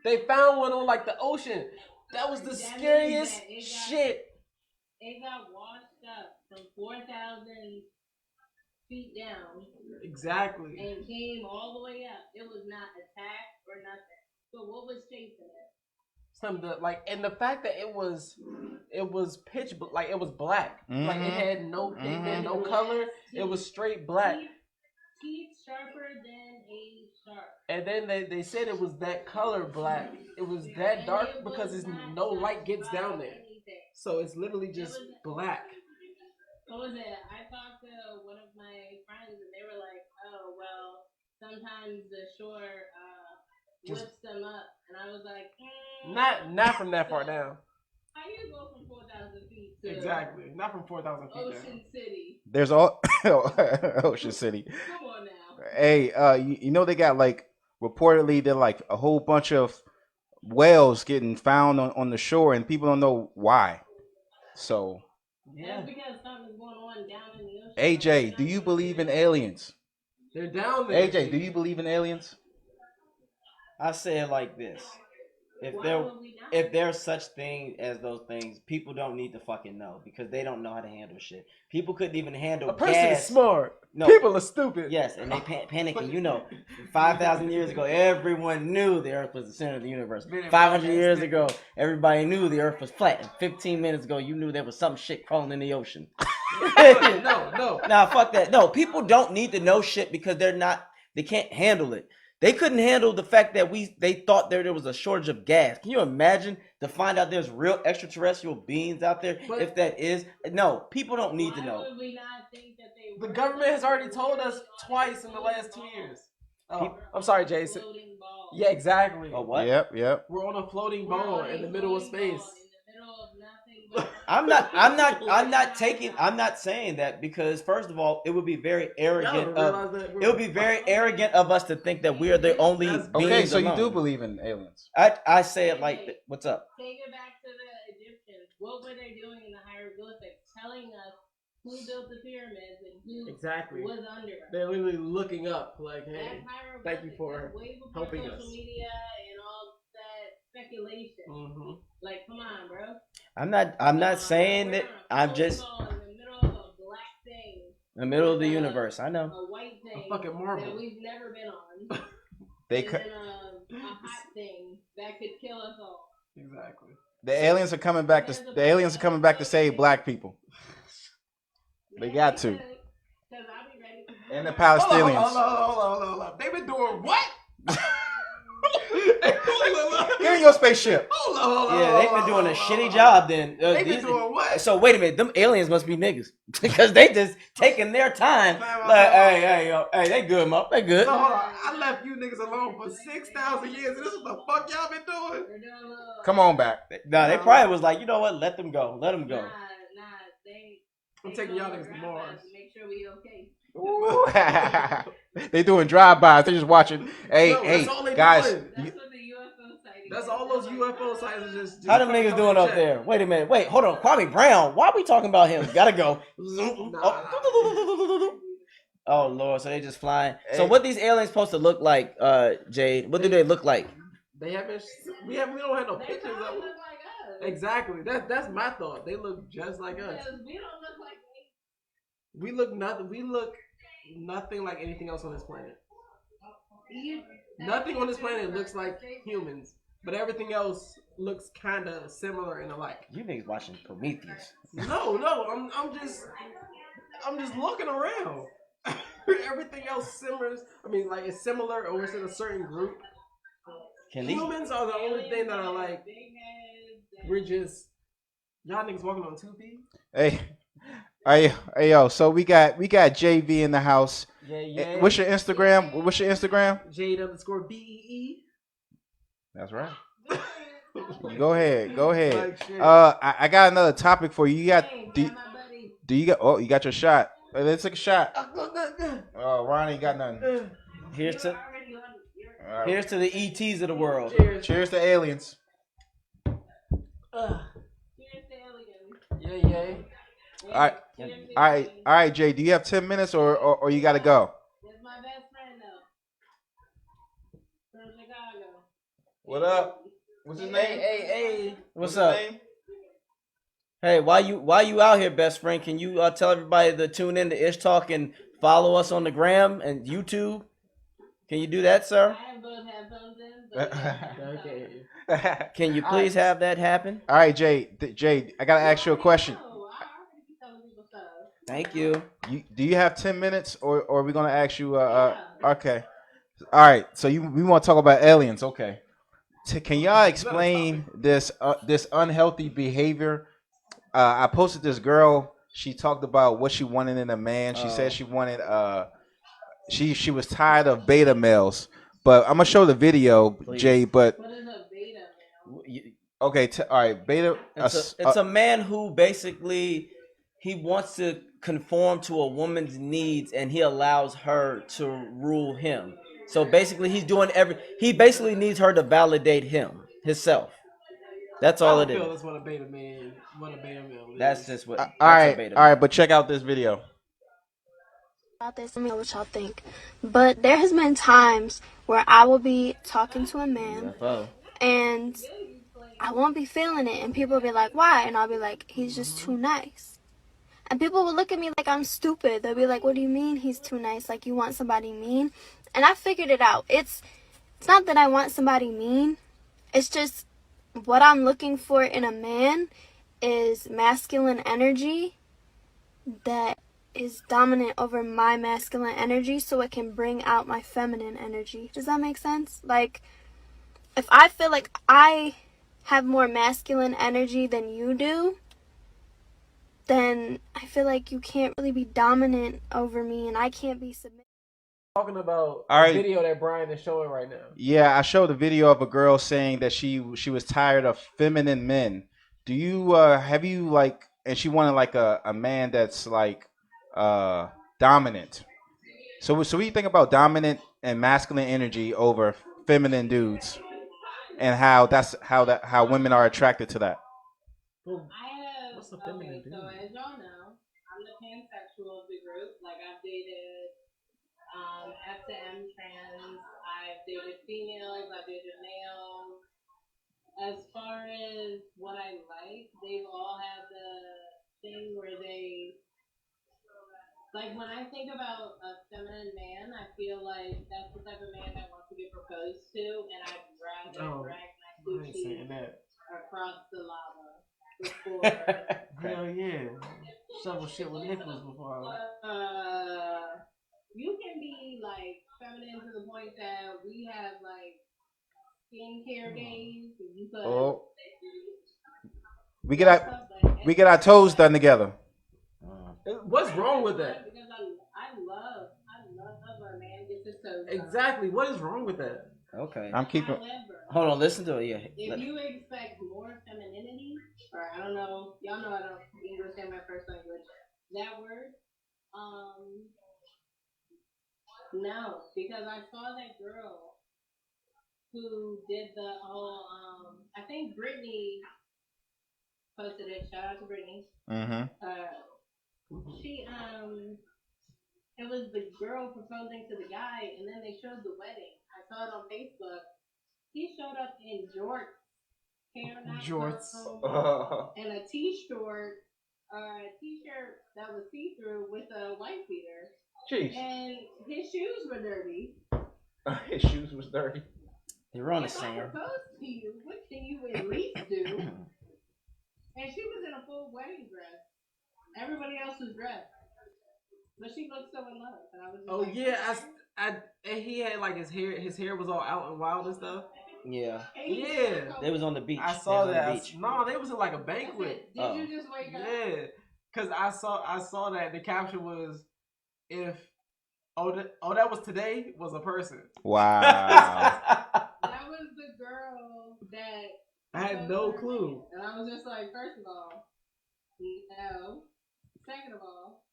They found one on like the ocean. That was the That scariest means that shit. it got washed up from 4,000 feet down Exactly. and came all the way up. It was not attacked or nothing. So what was chasing it? And the fact that it was pitch like it was black. Like it had no pigment, no color. It was straight black. Teeth sharper than a shark. And then they said it was that color black. It was that dark because no light gets down there. So it's literally just black. What was it? I talked to one of my friends and they were like, oh, well, sometimes the shore lifts them up. And I was like, Not from that far down. How you go from 4,000 feet to Exactly. Not from 4,000 feet down. Ocean City? There's all Ocean City. Come on now. Hey, you know they got like reportedly they're like a whole bunch of whales getting found on the shore and people don't know why. So Yeah. That's because something's going on down in the ocean. AJ, do you believe in aliens? They're down there. AJ, do you believe in aliens? I say it like this: Why would we not? if there's such thing as those things, people don't need to fucking know because they don't know how to handle shit. People couldn't even handle A person gas. is smart. No. People are stupid. Yes, and they panicking. You know, 5,000 years ago, everyone knew the Earth was the center of the universe. 500 years ago, everybody knew the Earth was flat. And 15 minutes ago, you knew there was some shit crawling in the ocean. No. Nah, fuck that. No, people don't need to know shit because they can't handle it. They couldn't handle the fact that they thought there was a shortage of gas. Can you imagine to find out there's real extraterrestrial beings out there? But- if that is, no, people don't need to Why know. would we not think that they The were government has already told us twice in the last 2 years. Oh, I'm sorry, Jason. floating ball. Yeah, exactly. Oh, what? Yep. We're on a floating ball in the middle of space. In the middle of nothing but I'm not saying that because first of all, it would be very arrogant of us to think that we are the only beings Okay, so you alone. do believe in aliens. I say it like, what's up? Take it back to the Egyptians. what were they doing in the hieroglyphics, telling us who built the pyramids and who Exactly. was under us. They're literally looking up, like, That's hey, hieroglyphics. thank you for That's way before helping social us. media and all that speculation. Mm-hmm. Like, come on, bro. I'm not saying that. I'm We're just on a phone in the middle of a black thing, in the middle of the universe. I know. a white thing fucking marble. that we've never been on, They and could. then a hot thing that could kill us all. Exactly. The aliens are coming back to. The aliens are coming back to save black people. They got to. Because I'll be ready. And the Hold on, Palestinians. hold on. They've been doing what? Get in your spaceship. Hold on. Yeah, they've been doing a shitty job then. They've been These- doing what? So wait a minute, them aliens must be niggas because they just taking their time. Like, hey, yo, hey, they good, mo, they good. So hold on. I left you niggas alone for 6,000 years, and this is what the fuck y'all been doing? We're doing a little. Come on back. Nah, they probably was like, you know what? Let them go. Let them go. Nah, I'm they taking y'all niggas to grab Mars. us to make sure we okay. Ooh. They doing drive-bys. They just watching. Hey, No, hey, that's all they guys. doing. That's what the UFO sighting. That's all those UFO sightings are just. How them niggas doing up there? Wait a minute. Wait, hold on. Kwame Brown. Why are we talking about him? Gotta go. Oh Lord, so they just flying. So Hey. what these aliens supposed to look like, Jade? What do they look like? They haven't. We don't have no They pictures probably of them. look like us. Exactly. That's my thought. They look just like us. Because we don't look like We look nothing. We look nothing like anything else on this planet. you. Nothing on this planet looks like humans, but everything else looks kind of similar and alike. You niggas watching Prometheus. No, I'm just looking around. Everything else similar. I mean, like it's similar or it's in a certain group. Can these? Humans are the only thing that are like Big heads. we're just y'all niggas walking on 2 feet. Hey, yo. So we got JV in the house. Yeah. What's your Instagram? What's your Instagram? Jade_BEE. That's right. Go ahead. Like shit. I got another topic for you. You got Hey, do, got my buddy. do you got? Oh, you got your shot. Let's take a shot. Oh, Ronnie got nothing. Here's You're to already on. You're All right. here's to the ETs of the world. Cheers. Cheers to aliens. Cheers to aliens. Yeah. All right. Cheers to All right, aliens. Jay. Do you have 10 minutes or you got to go? That's my best friend though. From Chicago. What up? What's his name? Hey. What's his up? name? Hey, why you out here, best friend? Can you tell everybody to tune in to Ish Talk and follow us on the gram and YouTube? Can you do that, I sir? have both headphones in, but Okay. Can you please have that happen? All right, Jay. I gotta ask you a question. I already be telling people stuff. Thank you. Do you have 10 minutes, or are we gonna ask you? Yeah. Okay. All right. So we want to talk about aliens. Okay. Can y'all explain this unhealthy behavior? I posted this girl. She talked about what she wanted in a man. She said she wanted she was tired of beta males. But I'm gonna show the video, Please. Jay. But What is a beta, man? okay, all right, beta. It's a man who basically he wants to conform to a woman's needs and he allows her to rule him. So basically he basically needs her to validate himself. That's all it is. That's what a beta male is. That's just what all that's a right, beta all right. But check out this video. About this, let me know what y'all think. But there has been times where I will be talking to a man UFO. and I won't be feeling it, and people will be like, "Why?" And I'll be like, "He's just too nice." And people will look at me like I'm stupid. They'll be like, "What do you mean he's too nice? Like you want somebody mean?" And I figured it out. It's not that I want somebody mean. It's just what I'm looking for in a man is masculine energy that is dominant over my masculine energy so it can bring out my feminine energy. Does that make sense? Like, if I feel like I have more masculine energy than you do, then I feel like you can't really be dominant over me and I can't be submissive. Talking about All right. the video that Brian is showing right now. Yeah, I showed a video of a girl saying that she was tired of feminine men. Do you have you like, and she wanted like a man that's like dominant. So what do you think about dominant and masculine energy over feminine dudes, and how women are attracted to that? I What's a feminine Okay, so dude? as y'all know, I'm the pansexual of the group. Like I've dated F to M trans, I've dated females, I've dated males. As far as what I like, they've all had the thing where they like when I think about a feminine man, I feel like that's the type of man that wants to get proposed to, and I'd rather Oh, drag my I ain't saying coochie that. across the lava before. Hell yeah. Shovel shit with nipples before. You can be like feminine to the point that we have like skincare days. You could Oh, we get our toes done together. What's wrong with that? Because I love a man gets his toes done. Exactly. What is wrong with that? Okay. I'm keeping. However, Hold on. Listen to it. Yeah. if you expect more femininity, or I don't know, y'all know I don't English in my first language. That word, no, because I saw that girl who did the whole. I think Brittany posted it. Shout out to Brittany. Mm-hmm. She it was the girl proposing to the guy, and then they showed the wedding. I saw it on Facebook. He showed up in jorts, hair not Jorts. combed, and a t-shirt that was see-through with a wife beater. Jeez. And his shoes were dirty. His shoes was dirty. You're on the If I same. proposed to you, what can you at least do? And she was in a full wedding dress. Everybody else was dressed. But she looked so in love. And I was just Oh like, yeah, and he had like his hair was all out and wild and stuff. Yeah. Yeah. They was on the beach. I saw They was on that. the beach. No, they was in like a banquet. Did you just wake up? Yeah, cause I saw that the caption was, if that was today was a person. Wow. That was the girl that I had no clue. And I was just like, first of all, no. Second of all,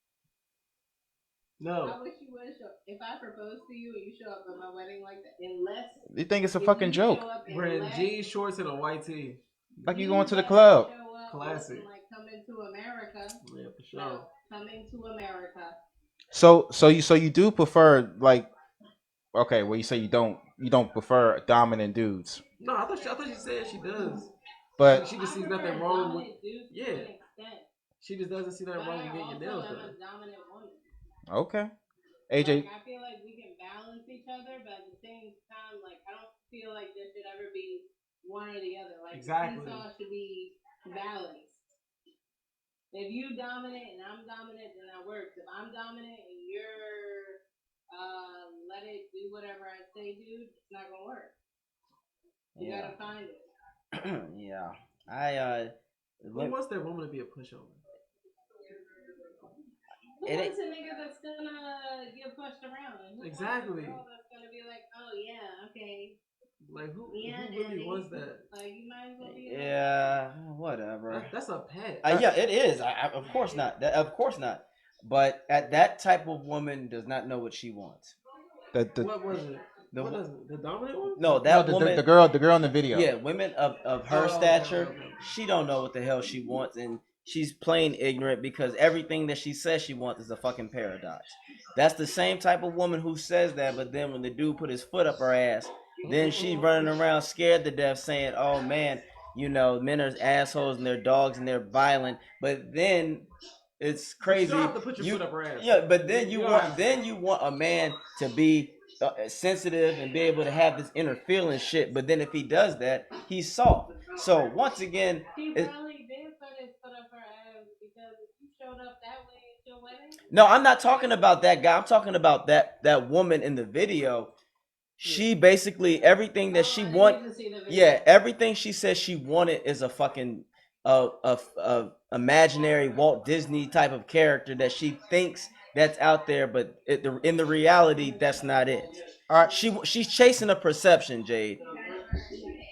I No. wish you would show. If I propose to you and you show up at my wedding like that, unless You think it's a if fucking you joke? show up Wearing unless jeans, shorts, and a white tee. Like you going to the better club. show up Classic. looking like coming to America. Yeah, for sure. No, coming to America. So you do prefer like, okay, well you say you don't prefer dominant dudes, No, I thought she said she does. but She just sees I prefer nothing wrong with. dominant dudes to Yeah. an extent, She just doesn't see nothing but wrong with I getting your also nails am done. a dominant woman. okay. AJ, Like, I feel like we can balance each other, but at the same time, like I don't feel like there should ever be one or the other. Like Exactly. the seesaw should be balanced. If you dominant and I'm dominant, then that works. If I'm dominant and you're let it do whatever I say, dude, it's not gonna work. You Yeah. gotta find it. Yeah. I Who went- wants their woman to be a pushover? Who It wants a nigga that's gonna get pushed around? And who Exactly. wants a girl that's gonna be like, oh yeah, okay, Like who yeah, really daddy. wants that? Like you might as well be. yeah, whatever. That's a pet. Yeah, it is. Of course not. Of course not. But that type of woman does not know what she wants. What was it? The- What is it? The dominant one? No, no, that woman. the girl in the video. Yeah, women of her Oh, stature, okay. she don't know what the hell she wants, and she's plain ignorant because everything that she says she wants is a fucking paradox. That's the same type of woman who says that, but then when the dude put his foot up her ass, then she's running around scared to death saying, oh man, you know, men are assholes and they're dogs and they're violent. But then it's crazy. You still have to put your foot up her ass. Yeah, but then you don't want have to. then you want a man to be sensitive and be able to have this inner feeling shit. But then if he does that, he's soft. So once again, He it, probably did put up her ass because if you showed up that way at your wedding. no, I'm not talking about that guy. I'm talking about that woman in the video. She basically everything that she want. Yeah, everything she says she wanted is a fucking imaginary Walt Disney type of character that she thinks that's out there, but in the reality, that's not it. All right. She's chasing a perception, Jade.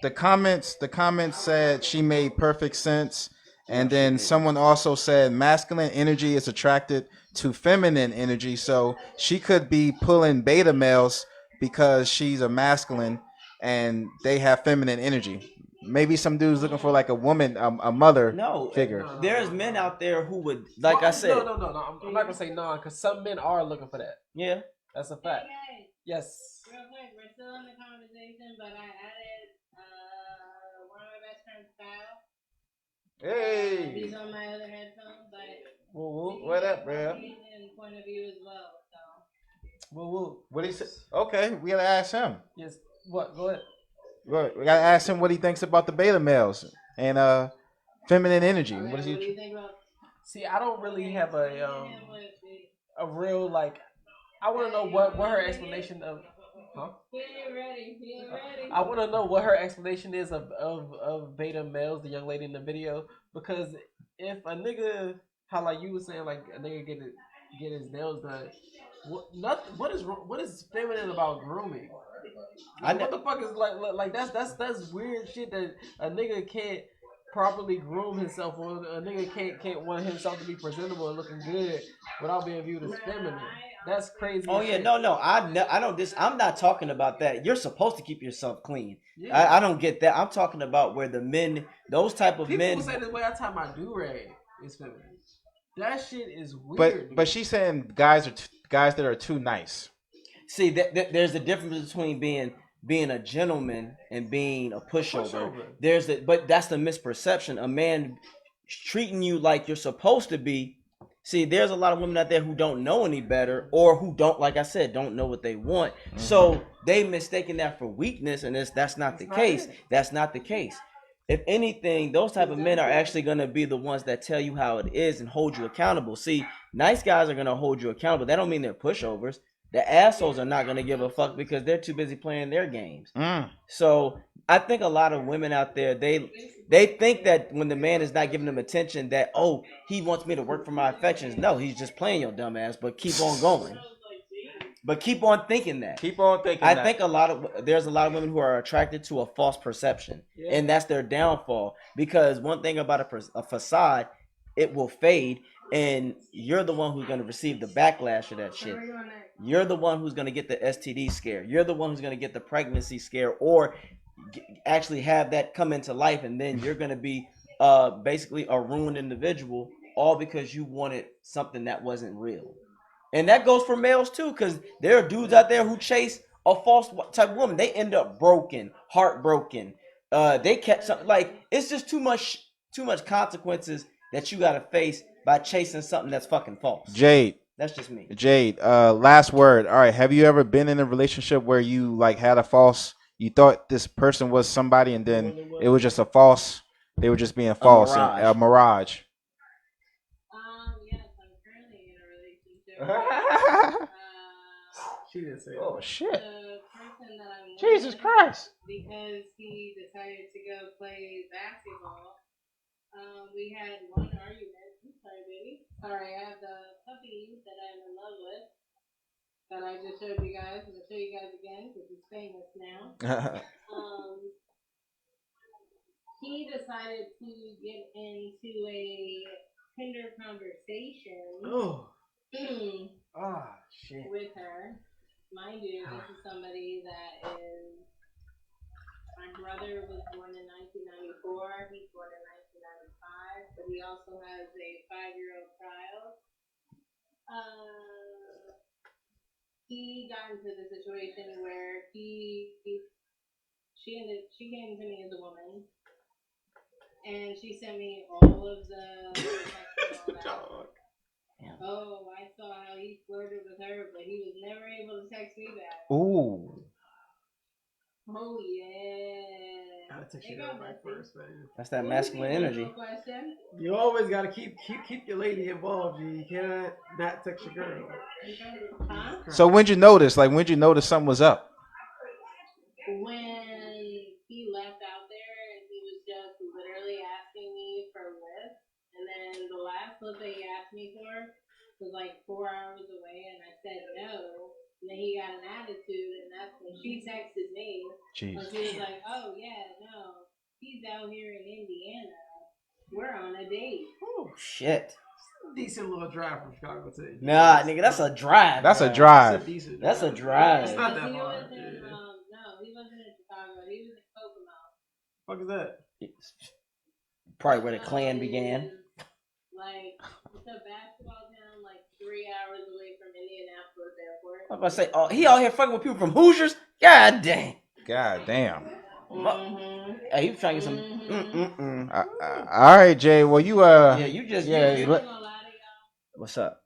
The comments said she made perfect sense, and then someone also said masculine energy is attracted to feminine energy, so she could be pulling beta males because she's a masculine and they have feminine energy. maybe some dudes looking for like a woman, a mother No, figure. there's men out there who would, like I said, No. I'm not gonna say no, because some men are looking for that. yeah. That's a fact. Hey, guys, Yes. real quick, we're still in the conversation, but I added one of my best friends, Kyle. Hey, He's on my other headphones, but Woo what up, bro? and point of view as well. So woo. Woo. What he said? Okay, we gotta ask him. Yes. What? Go ahead. We gotta ask him what he thinks about the beta males and feminine energy. okay, What is what do he? you think about? See, I don't really have him with a real like. I want to know what her explanation of. Huh? He ain't ready. He ain't ready. I want to know what her explanation is of beta males, the young lady in the video, because if a nigga, how like you were saying, like a nigga get his nails done, what is feminine about grooming? What the fuck is like that's weird shit that a nigga can't properly groom himself, or a nigga can't want himself to be presentable and looking good without being viewed as feminine. That's crazy. Oh yeah, no, I don't. I'm not talking about that. You're supposed to keep yourself clean. Yeah. I don't get that. I'm talking about where the men, those type of People men. will say this way I tie my do rag is feminine. That shit is weird. But she's saying guys that are too nice. See, there's a difference between being a gentleman and being a pushover. But that's the misperception. A man treating you like you're supposed to be. See, there's a lot of women out there who don't know any better, or who don't, like I said, don't know what they want. Mm-hmm. So they mistaken that for weakness, and that's not the case. That's not the case. If anything, those type of men are actually going to be the ones that tell you how it is and hold you accountable. See, nice guys are going to hold you accountable. That don't mean they're pushovers. The assholes are not going to give a fuck because they're too busy playing their games. So I think a lot of women out there, they think that when the man is not giving them attention, that, oh, he wants me to work for my affections. No, he's just playing your dumb ass, but keep on going. But keep on thinking that. Keep on thinking I that. think there's a lot of women who are attracted to a false perception. Yeah. And that's their downfall. Because one thing about a facade, it will fade. And you're the one who's going to receive the backlash of that shit. You're the one who's going to get the STD scare. You're the one who's going to get the pregnancy scare, or actually have that come into life. And then you're going to be basically a ruined individual, all because you wanted something that wasn't real. And that goes for males too, because there are dudes out there who chase a false type of woman. They end up broken, heartbroken. They catch something, like, it's just too much consequences that you got to face by chasing something that's fucking false. Jade. That's just me. Jade, last word. All right. Have you ever been in a relationship where you like had a false, you thought this person was somebody and then it was just a false, they were just being false, a mirage? Yes, I'm currently in a relationship. She didn't say Oh, shit. The person that I'm Jesus with, Christ. because he decided to go play basketball, we had one argument. I'm sorry, baby. Sorry, I have the puppy that I'm in love with that I just showed you guys. I'm going to show you guys again because he's famous now. He decided to get into a Tinder conversation shit. with her. Mind you, this is somebody that is. My brother was born in 1994. He's born in 1995, but he also has a 5-year-old child. He got into the situation where she came to me as a woman, and she sent me all of the texts and all that. Oh, I saw how he flirted with her, but he was never able to text me back. Ooh. Oh yeah. Gotta text you that right first, man. That's that masculine energy. You always gotta keep your lady involved. You cannot not text your girl. Huh? So when'd you notice? Like, when'd you notice something was up? When he left out there and he was just literally asking me for a lift, and then the last lift that he asked me for was like 4 hours away, and I said no. And then he got an attitude, and that's when she texted me. Jeez. And she was like, "Oh yeah, no, he's out here in Indiana. We're on a date." Oh shit. Decent little drive from Chicago to Indiana. Nah, nigga, that's a drive. That's a drive. That's a drive. It's not that He hard. was in, no, he wasn't in Chicago. He was in Kokomo. Fuck is that? It's probably where the Klan began. Like, it's a basketball town, like 3 hours away from Indianapolis Airport. I'm about to say, oh, he out here fucking with people from Hoosiers? God dang. God damn. Hey, he was trying to get some. All right, Jay. Well, you Yeah, you just. yeah. I'm not gonna lie to y'all. What's up?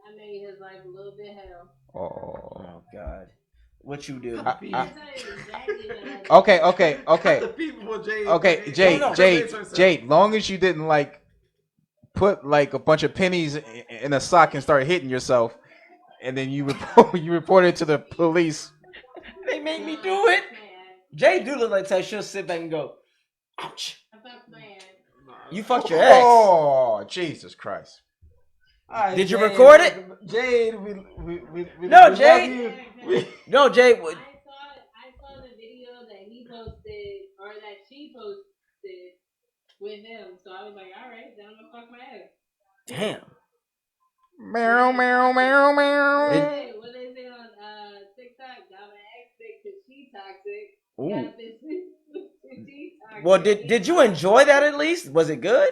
I made his life a little bit hell. Oh, God. What you do? I can tell you exactly what I did. Okay. The people, Jay. Okay, Jade. Long as you didn't like put like a bunch of pennies in a sock and start hitting yourself, and then you reported to the police. They made me do it. Jay do look like that. She'll sit back and go, ouch. I'm not playing. You fucked your ex. Oh, Jesus Christ! All right, Did you Jade, record it? Jade, we No, we Jade. love you. No, Jay. I saw the video that he posted or that she posted with him, so I was like, all right, then I'm gonna fuck my ex. Damn. Meow. What they say on TikTok? Got my ex sick because she toxic. Ooh. Got this she toxic. Well, did you enjoy that at least? Was it good?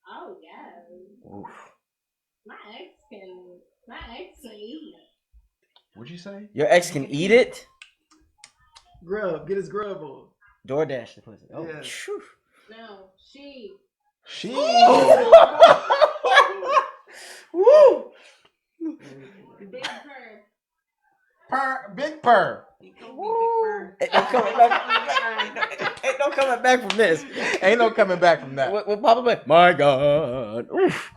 Oh yeah. Oof. My ex can eat. What'd you say? Your ex can eat it? Grub, get his grub on. DoorDash the pussy. Oh, Yeah. phew. No, she. Woo! Big purr. Big purr. Ain't no coming back from this. Ain't no coming back from that. What Papa Bear? My God. Oof.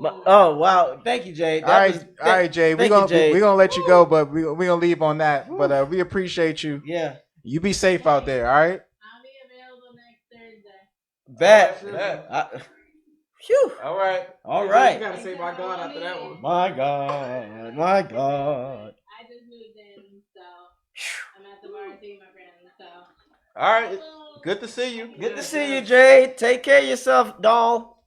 Oh wow! Thank you, Jay. All right, Jay. We're gonna let you go, but we gonna leave on that. But we appreciate you. Yeah. You be safe out there. All right. I'll be available next Thursday. Bet. Phew. All right. All You right. gotta say my God after that one. My God. My God. I just moved in, so I'm at the bar seeing my friends. So. All right. Good to see you. Good to see you, Jay. Take care of yourself, doll.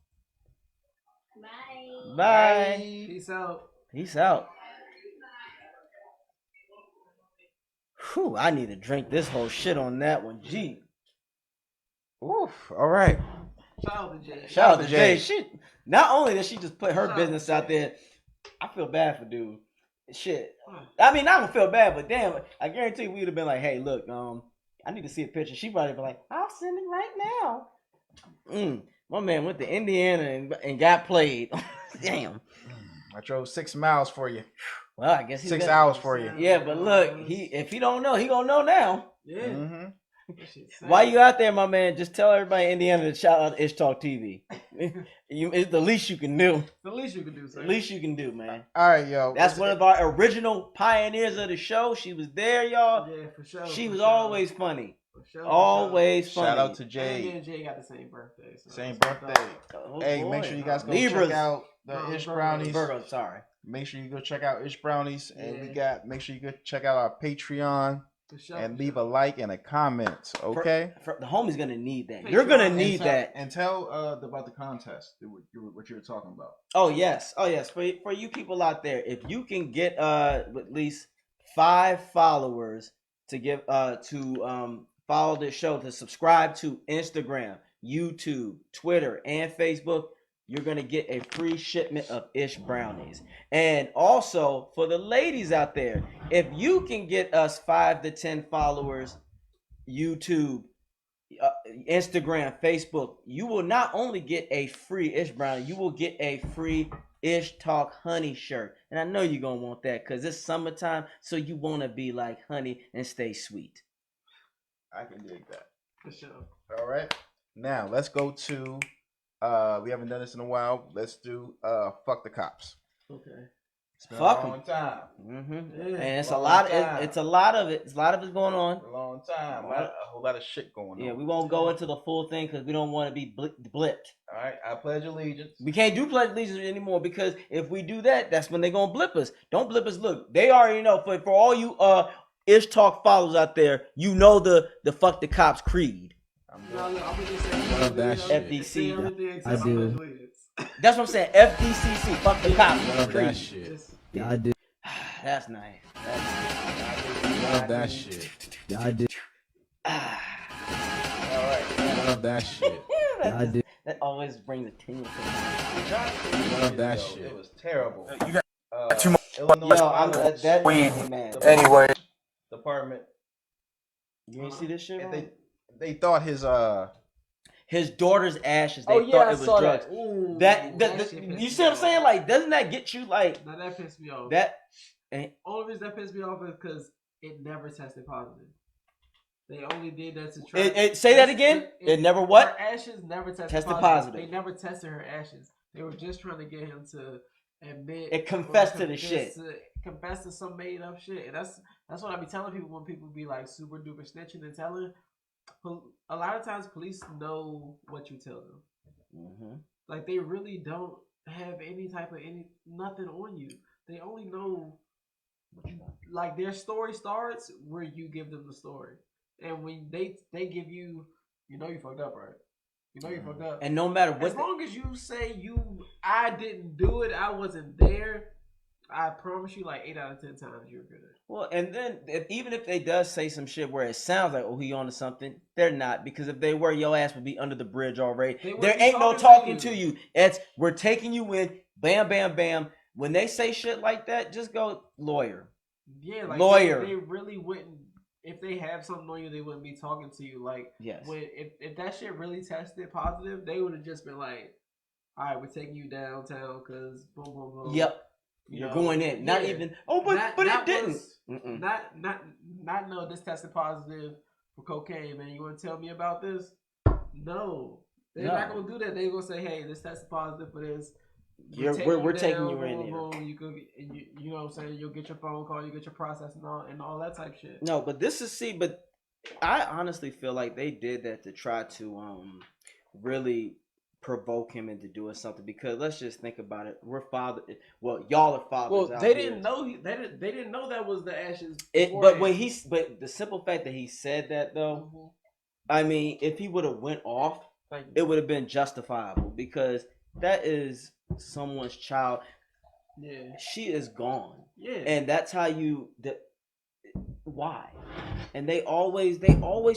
Bye. Bye. Peace out. Peace out. Whew, I need to drink this whole shit on that one. Gee. Oof. All right. Shout out to Jay. Shout out to Jay. She, not only did she just put her business out there, I feel bad for dude. Shit. I mean, I don't feel bad, but damn, I guarantee we'd have been like, hey, look, I need to see a picture. She probably be like, I'll send it right now. My man went to Indiana and got played. Damn. I drove 6 miles for you. Well, I guess he's 6 gonna- hours for you. Yeah, but look, if he don't know, he gonna know now. Yeah. Mm-hmm. While you out there, my man, just tell everybody in Indiana to shout out Ish Talk TV. It's the least you can do. The least you can do, sir. The least you can do, man. All right, yo. That's one of our original pioneers of the show. She was there, y'all. Yeah, for sure. She for was sure. always funny. For sure, Always funny. Shout out to Me Jay. and Jay got the same birthday. So Same that's what's birthday. up. Oh, Hey, boy. make sure you guys go Libras. check out the No, Ish Virgo. Brownies. Virgo, sorry. Make sure you go check out Ish Brownies, and Yeah. make sure you go check out our Patreon For sure. and leave a like and a comment. Okay. The homie's gonna need that. You're gonna Patreon. need that. And tell about the contest. What you were talking about. Oh yes. For you people out there, if you can get at least 5 followers to give follow this show, to subscribe to Instagram, YouTube, Twitter, and Facebook, you're gonna get a free shipment of Ish Brownies. And also for the ladies out there, if you can get us 5 to 10 followers, YouTube, Instagram, Facebook, you will not only get a free Ish Brownie, you will get a free Ish Talk Honey shirt. And I know you're gonna want that because it's summertime, so you want to be like honey and stay sweet. I can dig that. For sure. All right. Now let's go to. We haven't done this in a while. Let's do fuck the cops. Okay. It's been Fuck a long 'em. time. Yeah. And it's a long lot. time. It's a lot of it. It's a lot of it going on. A long time. A whole lot of shit going on. Yeah, we won't go into the full thing because we don't want to be blipped. All right. I pledge allegiance. We can't do pledge allegiance anymore because if we do that, that's when they're gonna blip us. Don't blip us. Look, they already know. For all you Ish Talk followers out there, you know the fuck the cops creed. No, look, I'm just saying. Love that shit. FDC. I do. That's what I'm saying. FDCC. Fuck the cops. Love that Creed. shit. Yeah, I do. That's nice. Love that shit. Yeah, I do. Love that shit. I do. That always brings a tingle to my Love that It shit. was terrible. You got Two more. Yo, I'm that Win. hey, man. Anyway, Department. You ain't see this shit? And Bro? they thought His daughter's ashes. They Oh yeah, thought I it was saw drugs. that. Ooh, That shit you pissed see me what I'm saying? off. Like, doesn't that get you like Now that pissed me off. that? Only reason that pissed me off is because it never tested positive. They only did that to try. Say that again. It never what? Her ashes never tested Tested positive. positive. They never tested her ashes. They were just trying to get him to admit. It confessed or to the shit. Confess to some made up shit. And that's what I be telling people when people be like super duper snitching and telling. A lot of times police know what you tell them. Mm-hmm. Like they really don't have any type of nothing on you. They only know like their story starts where you give them the story. And when they give you, you know you fucked up, right? You know you fucked up. And no matter what, as long as you say I didn't do it, I wasn't there, I promise you, like 8 out of 10 times you're good. Well, and then even if they does say some shit where it sounds like, oh, he onto something, they're not, because if they were, your ass would be under the bridge already. There ain't no talking to you. It's we're taking you in, bam, bam, bam. When they say shit like that, just go lawyer. Yeah, like lawyer. They really wouldn't. If they have something on you, they wouldn't be talking to you. Like, yes. If that shit really tested positive, they would have just been like, all right, we're taking you downtown because boom, boom, boom. Yep. You're going in. Not even, but it didn't. Not no, this tested positive for cocaine, man. You want to tell me about this? No. They're not going to do that. They're going to say, hey, this tested positive for this. We're taking you in there. You could, you know what I'm saying? You'll get your phone call, you get your process and all that type shit. No, but but I honestly feel like they did that to try to really provoke him into doing something, because let's just think about it. Y'all are fathers. Well, they didn't know they didn't know that was the ashes. But the simple fact that he said that though, mm-hmm. I mean, if he would have went off, it would have been justifiable, because that is someone's child. Yeah, she is gone. Yeah, and that's how why? And they always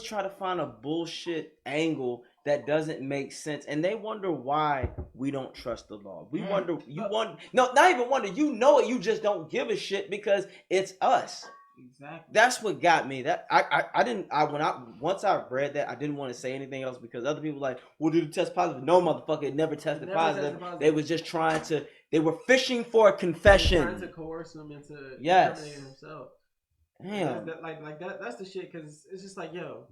try to find a bullshit angle that doesn't make sense, and they wonder why we don't trust the law. We wonder. Not even wonder. You know it. You just don't give a shit because it's us. Exactly. That's what got me. That once I read that, I didn't want to say anything else, because other people were like, well, did it test positive? No, motherfucker, it never tested positive. They was just trying to. They were fishing for a confession. Trying to coerce him into incriminating himself. Damn. That's the shit, because it's just like, yo,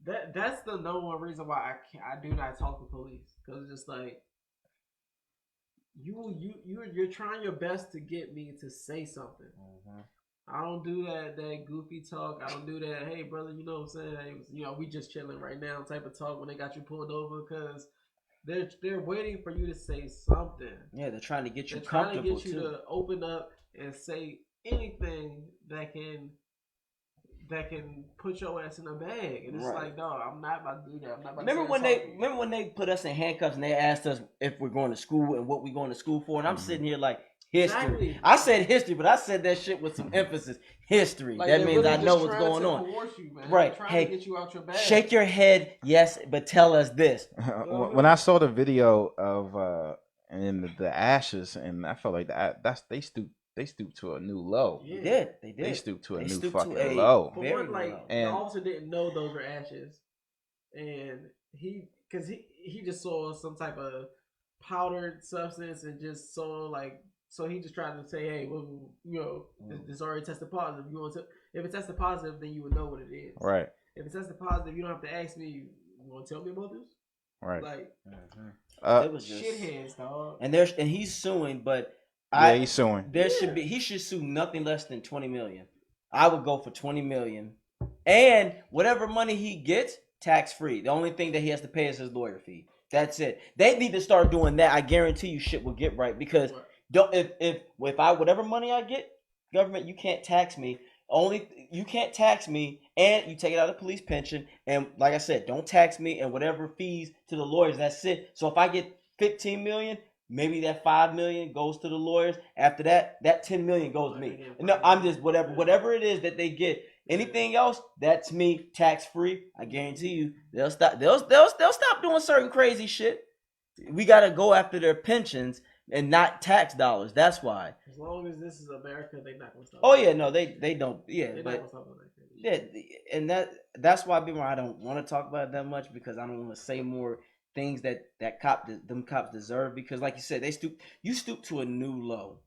that's the number one reason why I do not talk to police, because it's just like you're trying your best to get me to say something. Mm-hmm. I don't do that goofy talk. I don't do that, hey brother, you know what I'm saying? Hey, we just chilling right now type of talk when they got you pulled over, because they're waiting for you to say something. Yeah, they're trying to get you comfortable, trying to get you to open up and say anything that can put your ass in a bag. And it's like, no, I'm not about to do that. I'm not about remember when they put us in handcuffs and they asked us if we're going to school and what we're going to school for, and I'm sitting here like, history. Exactly. I said history, but I said that shit with some emphasis. History. Like, that means really I know what's going on. You, right. Hey, to get you out your bag. Shake your head, yes, but tell us this. When I saw the video of and the ashes, and I felt like they stooped to a new low. Yeah, they did. They stooped to a new fucking low. But one, like, the officer didn't know those were ashes, and he just saw some type of powdered substance and just saw so he just tried to say, hey, well, this already tested positive. If it tested positive, then you would know what it is. Right. If it tested positive, you don't have to ask me. You want to tell me about this? Right. Like, it was just shitheads, dog. And he's suing, but he's suing. He should sue nothing less than $20 million. I would go for $20 million, and whatever money he gets, tax free. The only thing that he has to pay is his lawyer fee. That's it. They need to start doing that. I guarantee you, shit will get right, because whatever money I get, government, you can't tax me. You can't tax me, and you take it out of the police pension. And like I said, don't tax me, and whatever fees to the lawyers, that's it. So if I get $15 million, maybe that $5 million goes to the lawyers. After that $10 million goes to me. No, I'm just whatever it is that they get. Anything else, that's me, tax free. I guarantee you, they'll stop. They'll stop doing certain crazy shit. We gotta go after their pensions and not tax dollars. That's why. As long as this is America, they're not gonna stop. Oh yeah, no, they don't. Yeah, They're not but gonna stop like that. yeah, and that's why I don't want to talk about it that much because I don't want to say more things that them cops deserve because like you said, you stoop to a new low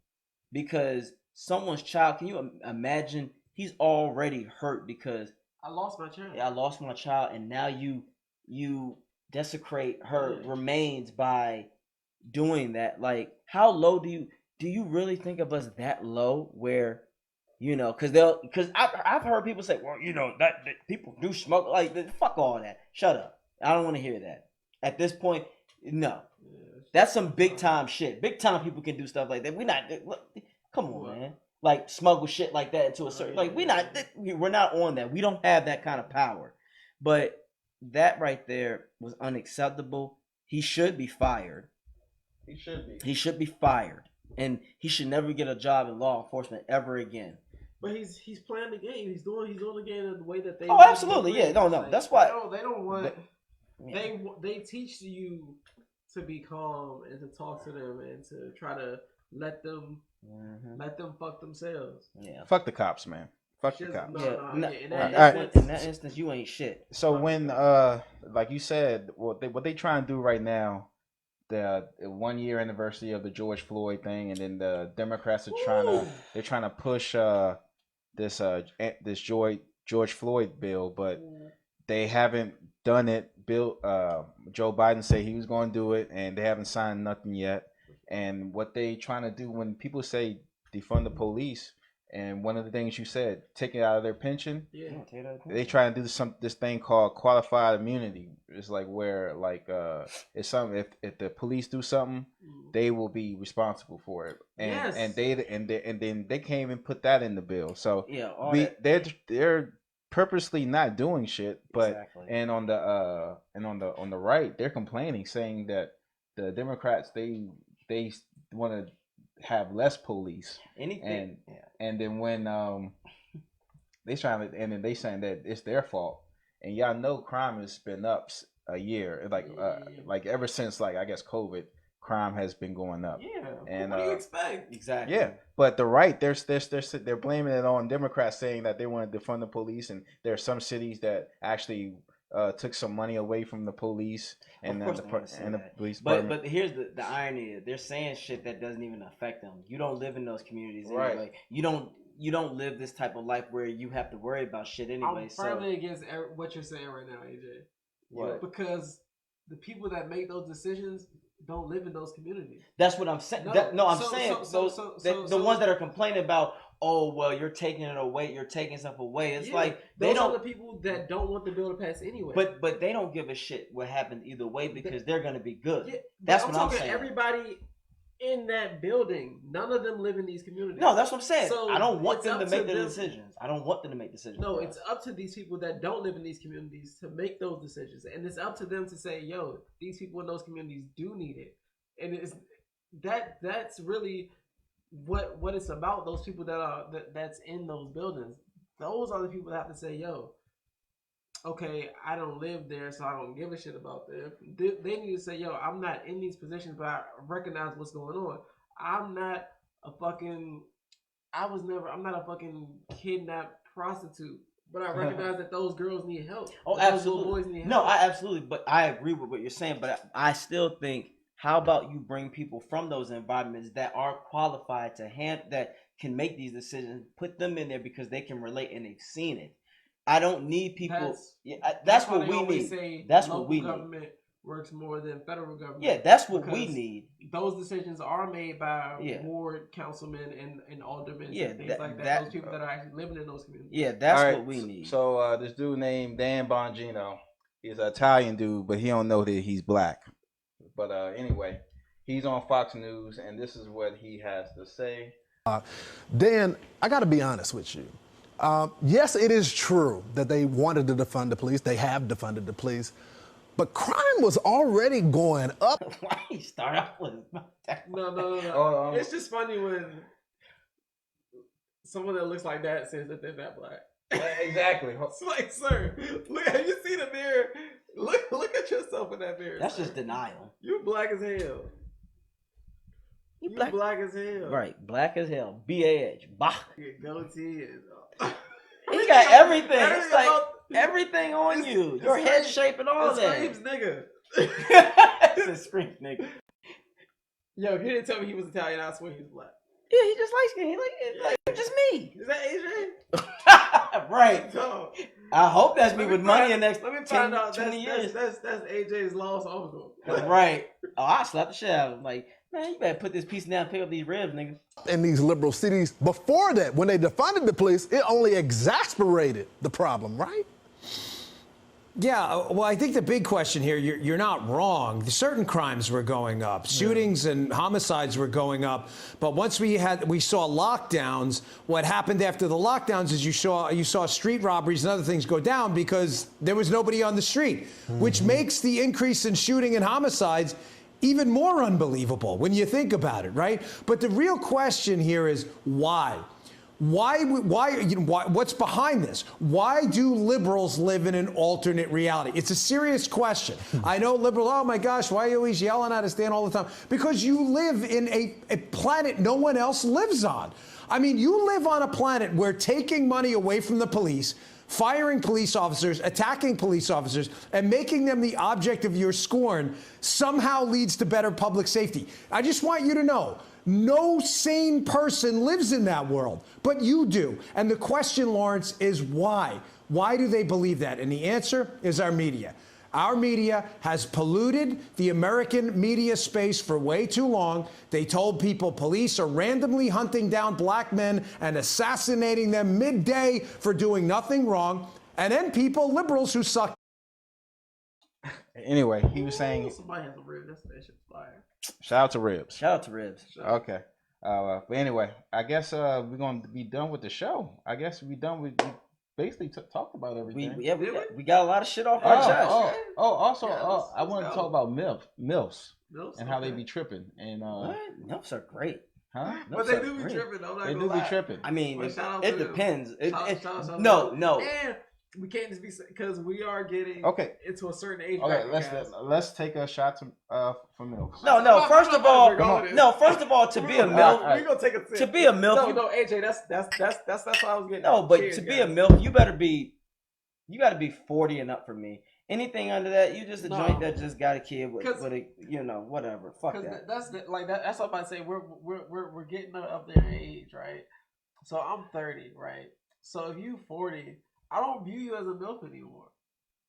because someone's child. Can you imagine? He's already hurt because I lost my child. I lost my child, and now you desecrate her remains by doing that. Like, how low do you really think of us that low? Where, because I've heard people say, well, that people do smoke. Like, fuck all that. Shut up. I don't want to hear that. At this point, no. That's some big time shit. Big time people can do stuff like that. Come on, man. Like smuggle shit like that into a certain we're not on that. We don't have that kind of power. But that right there was unacceptable. He should be fired. He should be fired. And he should never get a job in law enforcement ever again. But he's playing the game. He's doing the game in the way that they. Oh, absolutely, yeah. No. Like, that's why they don't want. They teach you to be calm and to talk to them and to try to let them fuck themselves. Yeah. Fuck the cops, man. Fuck the cops. In that instance, you ain't shit. So when like you said, what they trying to do right now, the 1 year anniversary of the George Floyd thing, and then the Democrats are trying to push this George Floyd bill, but they haven't done it. Joe Biden said he was going to do it, and they haven't signed nothing yet. And what they trying to do when people say defund the police, and one of the things you said, take it out of their pension. Yeah. They try to do this thing called qualified immunity. It's like where it's something if the police do something, they will be responsible for it. And then they can't even put that in the bill. So they're purposely not doing shit. But exactly. and on the right, they're complaining, saying that the Democrats they want to have less police. Anything. And then when they saying that it's their fault, and y'all know crime has been up a year, like ever since I guess COVID, crime has been going up. Yeah. And what do you expect? Exactly. Yeah, but the right they're blaming it on Democrats, saying that they want to defund the police, and there are some cities that actually took some money away from the police and the police department. But here's the irony: they're saying shit that doesn't even affect them. You don't live in those communities anyway. Right. You don't live this type of life where you have to worry about shit anyway. I'm firmly against what you're saying right now, AJ. What? Because the people that make those decisions don't live in those communities. That's what I'm saying. The ones that are complaining about, oh well, you're taking it away, you're taking stuff away. It's like those are the people that don't want the bill to pass anyway. But they don't give a shit what happens either way because they're gonna be good. Yeah, that's what I'm saying. Everybody in that building, none of them live in these communities. No, that's what I'm saying. So I don't want them to make the decisions. I don't want them to make decisions. No, it's up to these people that don't live in these communities to make those decisions, and it's up to them to say, "Yo, these people in those communities do need it," and it's that's really what it's about. Those people that's in those buildings, those are the people that have to say, "Yo, okay, I don't live there, so I don't give a shit about them." They need to say, "Yo, I'm not in these positions, but I recognize what's going on. I'm not a fucking kidnapped prostitute, but I recognize that those girls need help. Oh, those absolutely. Little boys need help." No, I absolutely. But I agree with what you're saying. But I still think, how about you bring people from those environments that are qualified that can make these decisions, put them in there because they can relate and they've seen it. I don't need people. That's what we need. That's what we need. Government works more than federal government. Yeah, that's what we need. Those decisions are made by ward councilmen and aldermen and things like that. Those people that are actually living in those communities. Yeah, that's what we need. So this dude named Dan Bongino, he's an Italian dude, but he don't know that he's black. But anyway, he's on Fox News, and this is what he has to say. Dan, I got to be honest with you. Yes, it is true that they wanted to defund the police. They have defunded the police. But crime was already going up. Why you start off with that? No. It's just funny when someone that looks like that says that they're not black. Exactly. It's like, sir, look, have you seen a mirror? Look at yourself in that mirror. That's sir. just denial. You black as hell. You You black as hell. Right, black as hell. B-A-H. Bah. Your goatee is. You got everything. Everything It's like about- everything on It's- you. it's Your head screams- shape and all It that. screams nigga. It's a scream, nigga. Yo, if he didn't tell me he was Italian, I swear he was black. Yeah, he just likes me. He like just me. Is that AJ? Right. No. I hope that's me Let with me money find- in the next Let me 10, find out. 20 years. That's AJ's lost uncle. Right. Oh, I slap the shit out of him. Like, man, you better put this piece down and pick up these ribs, nigga. In these liberal cities, before that, when they defunded the police, it only exasperated the problem, right? Yeah, well, I think the big question here, you're not wrong. Certain crimes were going up. Shootings and homicides were going up. But once we saw lockdowns, what happened after the lockdowns is you saw street robberies and other things go down because there was nobody on the street, which makes the increase in shooting and homicides even more unbelievable when you think about it, right? But the real question here is why? What's behind this? Why do liberals live in an alternate reality? It's a serious question. I know liberals, oh my gosh, why are you always yelling at us, Dan, all the time? Because you live in a planet no one else lives on. I mean, you live on a planet where taking money away from the police, firing police officers, attacking police officers, and making them the object of your scorn somehow leads to better public safety. I just want you to know, no sane person lives in that world, but you do. And the question, Lawrence, is why? Why do they believe that? And the answer is our media. Our media has polluted the American media space for way too long. They told people police are randomly hunting down black men and assassinating them midday for doing nothing wrong. And then people, liberals who suck. Anyway, he was saying, Somebody has a rib. That shit's fire. shout out to Ribs. Shout out to Ribs. Okay. But anyway, I guess we're going to be done with the show. I guess we basically talked about everything. We got a lot of shit off our chest. Also, Yeah, I let's wanted to go. talk about MILFs Mills, and how they okay. be tripping. And What? Nups are great. huh? But Nups they are do be great. tripping. Though, I'm not They gonna do be lie. tripping. I mean, But shout out it to them. depends. Shout No. And we can't just be because we are getting Okay. into a certain age. Okay, bracket, guys. let's take a shot for MILFs. No. First of all, to be a All MILF, right. we gonna take a sip. to be a MILF, No, AJ, that's what I was getting. no, at. but Cheers, to be guys. a MILF, you got to be 40 and up for me. Anything under that, you just a No. joint that just got a kid with 'Cause- a, whatever. Fuck Because that. that's what I say. We're getting up there in age, right? So I'm 30, right? So if you 40, I don't view you as a MILF anymore.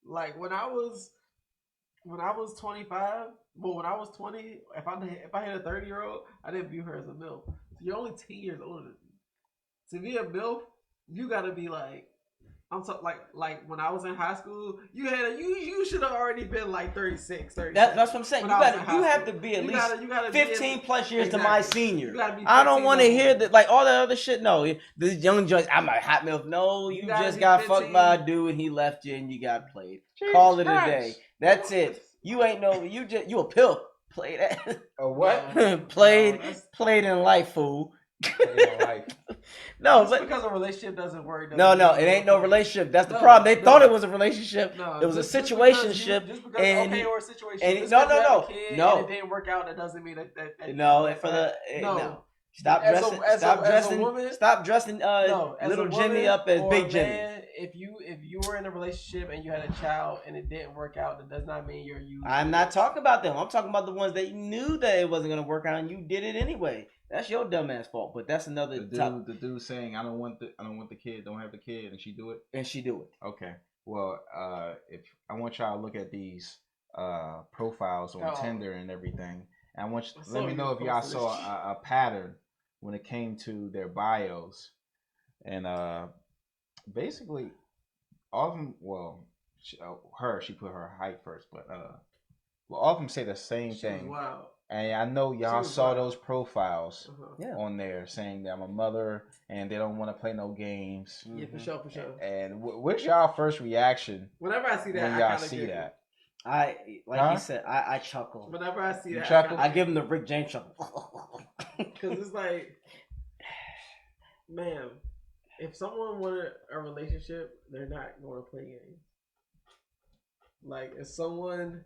Like when I was 25, well, when I was 20, if I had a 30-year-old, I didn't view her as a MILF. So you're only 10 years older than me. To be a MILF, you gotta be like. I'm talking like when I was in high school, you should have already been like 36, 37. That's what I'm saying. When You I was in high have school. to be at You least gotta be 15 plus years to my Exactly. senior. You gotta be I don't 15 want to hear over. that, like all that other shit. No, the young joints. I'm a hot milf. No, you gotta just be got 15. fucked by a dude and he left you and you got played. Jesus Call it a Christ. day. That's it. You ain't no. You a pill. Play that. A what? played that's- played in life, fool. Life. No, Just but because a relationship doesn't work. no, doesn't it mean ain't no relationship. That's the No, problem. They no. thought it was a relationship. No, It was a just because situationship, just because, and okay, he- or a situation. and Just no, because no, you have no, a kid no. and it didn't work out. That doesn't mean that no, that- for the no. no. Stop As a- dressing. as a- Stop as a dressing. woman- Stop dressing. No, as Little a Jimmy woman up as or Big a Jimmy. man, if you were in a relationship and you had a child and it didn't work out, that does not mean you're you. I'm not talking about them. I'm talking about the ones that you knew that it wasn't gonna work out and you did it anyway. That's your dumbass fault. But that's another The dude saying, I don't want the kid, don't have the kid, and she do it. and she do it. Okay. Well, if I want y'all to look at these profiles on Oh. Tinder and everything, and I want you, I saw let me you know if y'all posted saw this. a pattern when it came to their bios, and basically all of them. Well, she put her height first, but all of them say the same She was thing. wild. And I know y'all was saw wild. those profiles Uh-huh. Yeah. on there saying that I'm a mother and they don't want to play no games. Yeah, for sure, for sure. And what's y'all first reaction Whenever I see that, when I y'all kind of see that? I like Huh? you said. I chuckle. Whenever I see You that, chuckle? I give him the Rick James chuckle. because it's like, man, if someone wanted a relationship, they're not going to play games. Like if someone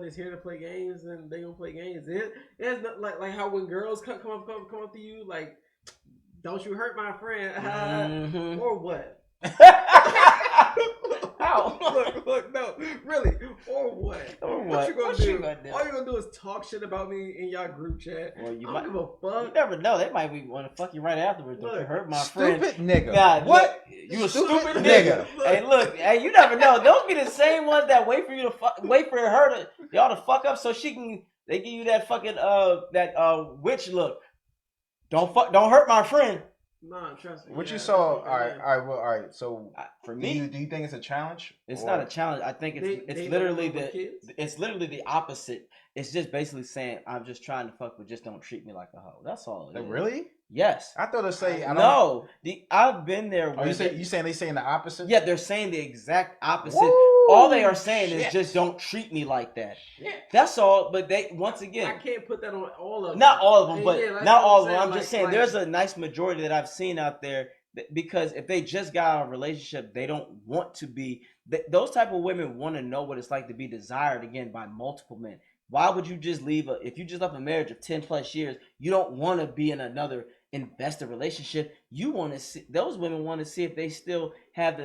is here to play games, then they gonna play games. It's not like how when girls come up to you like, don't you hurt my friend, or what? Look, no, really, or what? Or What you gonna what do? you gonna do? All you gonna do is talk shit about me in y'all group chat. Well, you I might. don't give a fuck. You never know. They might be want to fuck you right afterwards. Don't you Look, hurt my friend? Stupid nigga. God, What? look, you a stupid nigga. nigga. Hey, look, hey, you never know. Those be the same ones that wait for you to wait for her to y'all to fuck up so she can. They give you that fucking witch look. Don't hurt my friend. Nah, trust me. What yeah, you saw? that's All right. So For do me, you think it's a challenge? it's Or- not a challenge. I think They it's don't literally know with kids? it's literally the opposite. It's just basically saying I'm just trying to fuck, but just don't treat me like a hoe. That's all. It Like, is. really? Yes. I thought it say I don't. No. I've been there. Oh, you saying they saying the opposite? Yeah, they're saying the exact opposite. Woo, all they are saying is shit. just don't treat me like that. That's all. But they once I again, can't put that on all of them. not all of them, but that's not what all of them. I'm saying, just saying like- there's a nice majority that I've seen out there because if they just got out of a relationship, they don't want to be. Those type of women want to know what it's like to be desired again by multiple men. Why would you just leave if you just left a marriage of 10 plus years? You don't want to be in another invested relationship. You want to see those women want to see if they still have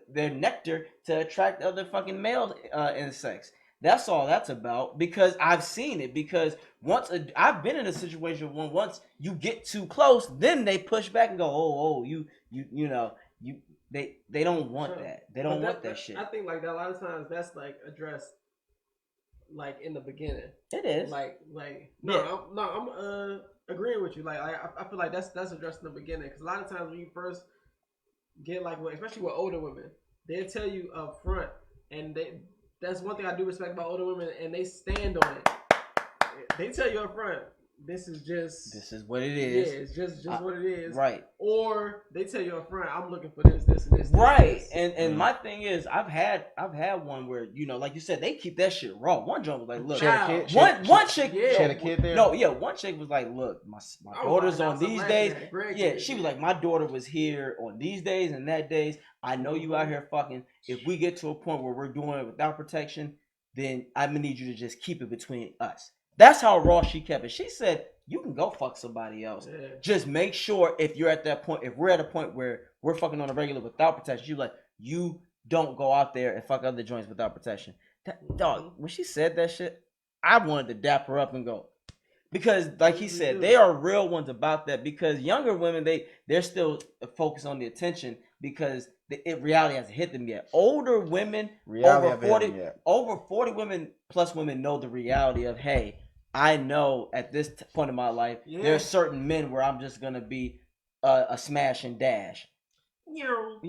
their nectar to attract other fucking male insects. That's all that's about because I've seen it. Because I've been in a situation when once you get too close, then they push back and go, they don't want that. They don't want that shit. I think like that a lot of times that's like addressed like in the beginning. It is. I'm agreeing with you. Like I feel like that's addressed in the beginning because a lot of times when you first get like especially with older women, they'll tell you up front, and that's one thing I do respect about older women, and they stand on it. They tell you up front, this is what it is. Yeah, it's just what it is. Right. Or they tell you up front, I'm looking for this, and this. Right. This. And my thing is, I've had one where like you said, they keep that shit raw. One joint was like, look, one chick, she had a kid there. No, yeah, one chick was like, look, my daughter's on these days. Yeah, she was like, my daughter was here on these days and that days. I know you out here fucking. If we get to a point where we're doing it without protection, then I'm gonna need you to just keep it between us. That's how raw she kept it. She said, you can go fuck somebody else. Yeah. Just make sure if you're at that point, if we're at a point where we're fucking on a regular without protection, you don't go out there and fuck other joints without protection. Dog, when she said that shit, I wanted to dap her up and go. Because like he said, they are real ones about that. Because younger women, they're still focused on the attention because reality hasn't hit them yet. Older women, over 40 women plus women know the reality of, hey, I know at this point in my life, there's certain men where I'm just gonna be a smash and dash.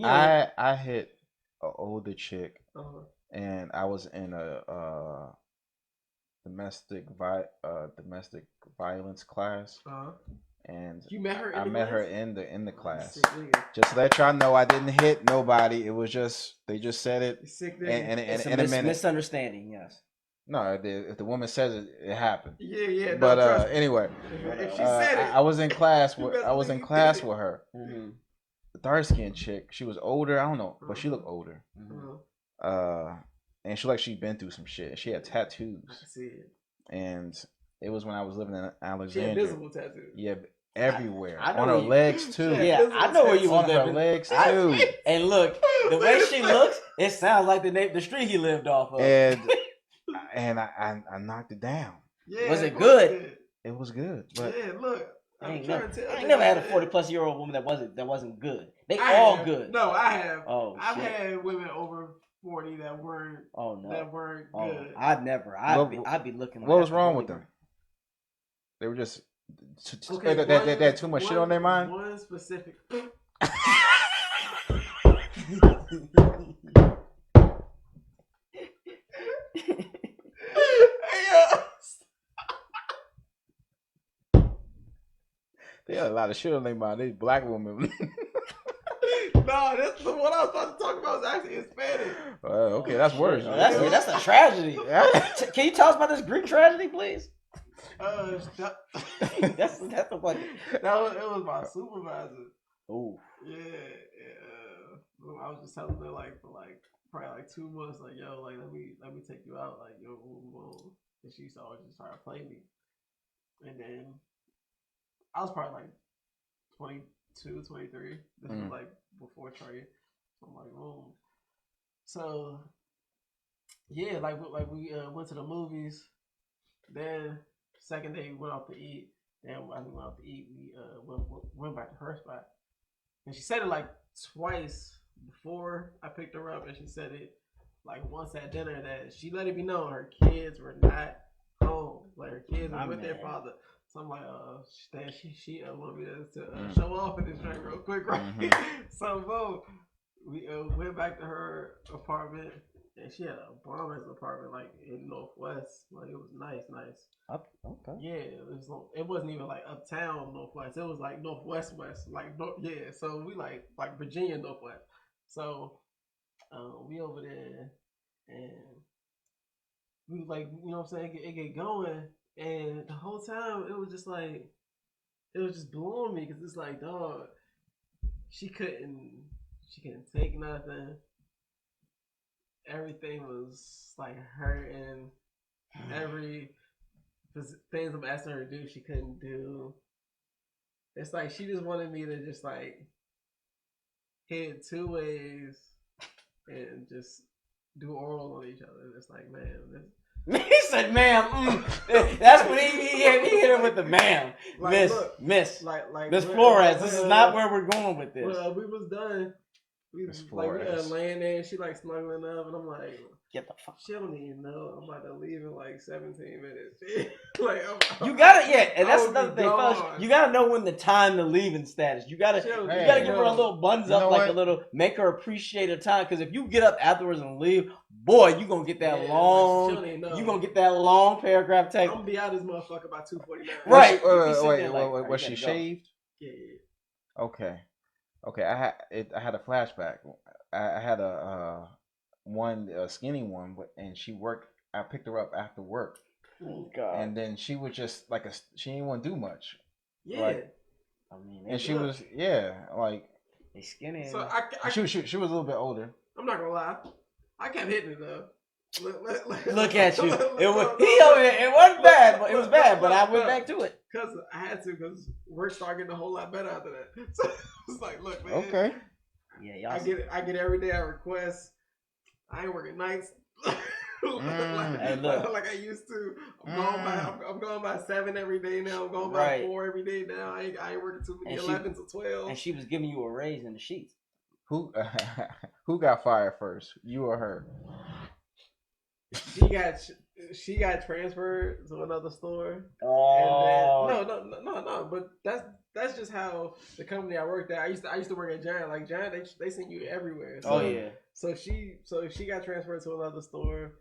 I hit an older chick, and I was in a domestic violence class, and you met her. I met her in the class. Just to let y'all know, I didn't hit nobody. It was just they just said it, and it's in a minute. Misunderstanding, yes. No, if the woman says it, it happened. Yeah. But anyway, if she said it, I was in class with her. Mm-hmm. The dark skinned chick. She was older. I don't know, but she looked older. Mm-hmm. And she she'd been through some shit. She had tattoos. I can see it. And it was when I was living in Alexandria. She had visible tattoos. Yeah, everywhere. I On her legs too. Yeah, I know where you was living. On her legs too. And look, the way she looks, it sounds like the street he lived off of. And I knocked it down. Yeah, was it good? It was good. But yeah, look. I ain't never had a 40-plus-year-old woman that wasn't good. They all good. No, I have. Oh, I've had women over 40 that weren't. Oh no, that weren't good. I'd never. I'd be looking. What was wrong with them? They were just they had too much shit on their mind. One specific. They had a lot of shit on their mind. They black women. No, that's the one I was about to talk about. Is actually Hispanic. Okay, that's worse. That's a tragedy. Can you tell us about this Greek tragedy, please? That's the fucking. It was my supervisor. Oh, Yeah. I was just telling her like for like probably like 2 months, like yo, like let me take you out, like yo, and she used to always just try to play me, and then I was probably like 22, 23. This was like before Trey. So I'm like, boom. So yeah, like we went to the movies. Then second day we went out to eat. Then when we went out to eat, we went back to her spot, and she said it like twice before I picked her up, and she said it like once at dinner that she let it be known her kids were not home, like her kids were with their father. So I'm like, she want me to show off in this joint real quick, right? So boom, we went back to her apartment, and she had a bomb ass apartment like in Northwest. Like it was nice. okay. Yeah, it wasn't even like uptown Northwest. It was like Northwest. Like yeah. So we like Virginia Northwest. So we over there, and we like, you know what I'm saying, it get going, and the whole time it was just like, it was just blowing me because it's like, dog, she couldn't take nothing. Everything was like hurting. Every things I'm asking her to do, she couldn't do. It's like she just wanted me to just like hit 2 ways and just do oral on each other. It's like, man, he said, "Ma'am." That's what he hit her with the ma'am. like, Miss like Miss Flores. This is not where we're going with this. Well, we was done. We laying there, and she like snuggling up, and I'm like, get the fuck. She don't even know I'm about to leave in like 17 minutes. Like you gotta, and that's another thing, fellas. You gotta know when the time to leave in status. You gotta give her a little buns up, like a little, make her appreciate her time. Because if you get up afterwards and leave, boy, you gonna get that long. You gonna get that long paragraph text. I'm gonna be out of this motherfucker by 2:49. Right. Wait. Was she shaved? Yeah. Okay. I had a flashback. I had a skinny one, and she worked. I picked her up after work. Oh God! And then she was just like she didn't want to do much. Yeah. Like, I mean, and she was like they skinny. So she was a little bit older. I'm not gonna lie. I kept hitting it though. Look at you. It wasn't bad, but it was bad. But I went back to it because I had to. Because work started getting a whole lot better after that. So it's like, look, man. Okay. Yeah, I get every day I request. I ain't working nights. like I used to. I'm going by 7 every day now. I'm going by 4 every day now. I ain't working too many 11 to 12. And she was giving you a raise in the sheets. Who got fired first? You or her? She got transferred to another store. Oh. And then, no. But that's just how the company I worked at. I used to work at Giant. Like Giant, they send you everywhere. So, So she got transferred to another store.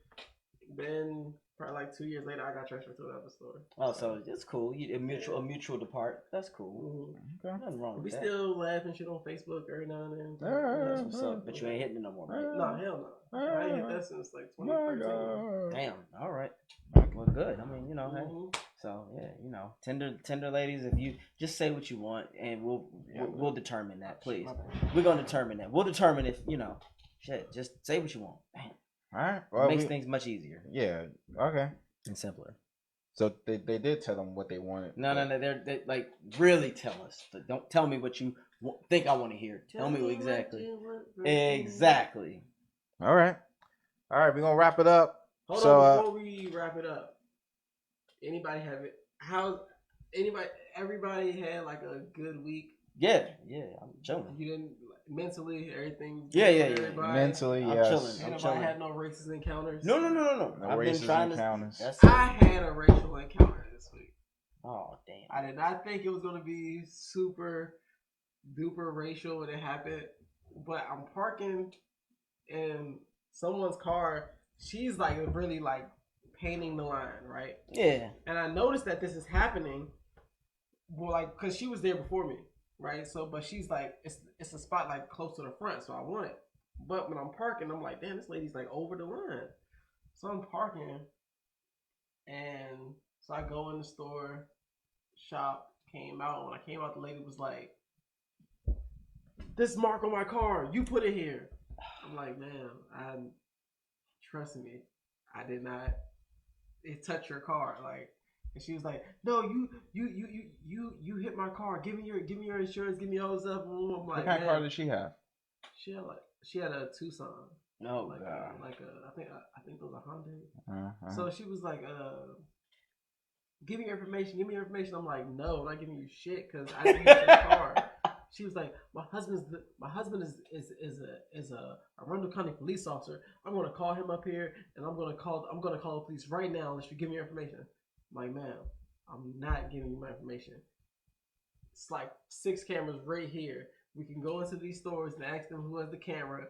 Then probably like 2 years later, I got transferred to another store. Oh, so it's cool. A mutual depart. That's cool. Okay. Nothing wrong with we that. still laugh and shit on Facebook every now and then. That's what's up. But you ain't hitting it no more, right? No, hell no. I ain't hit that since like 2013. Damn. All right. Well, good. I mean, hey. So yeah, tender ladies. If you just say what you want, and we'll determine that. Please, we're gonna determine that. We'll determine if shit. Just say what you want. Damn. All right. Well, it makes things much easier. Yeah. Okay. And simpler. So they did tell them what they wanted. No. They like really tell us. Don't tell me what you think I want to hear. Tell me exactly. Exactly. All right. We're gonna wrap it up. Hold on, before we wrap it up, anybody have it? Everybody had like a good week? Yeah, I'm chilling. You didn't mentally, everything? Yeah. Mentally, I'm yes. chilling. Anybody had no racist encounters? No. No racist encounters. I had a racial encounter this week. Oh, damn. I did not think it was going to be super duper racial when it happened, but I'm parking in someone's car. She's like really like painting the line, right? Yeah. And I noticed that this is happening, well, like, cause she was there before me, right? So, but she's like, it's a spot like close to the front, so I want it. But when I'm parking, I'm like, damn, this lady's like over the line. So I'm parking, and so I go in the store, shop, came out. When I came out, the lady was like, this mark on my car. You put it here. I'm like, man, trust me, I did not touch your car. Like, and she was like, no, you hit my car. Give me your insurance. Give me all this stuff. I'm like, What kind of car did she have? She had a Tucson. No, like God. I think it was a Hyundai. Uh-huh. So she was like, give me your information. Give me your information. I'm like, no, I'm not giving you shit because I didn't use your car. She was like, my husband is a Arundel County police officer. I'm gonna call him up here and I'm gonna call the police right now unless you give me your information. I'm like, ma'am, I'm not giving you my information. It's like 6 cameras right here. We can go into these stores and ask them who has the camera,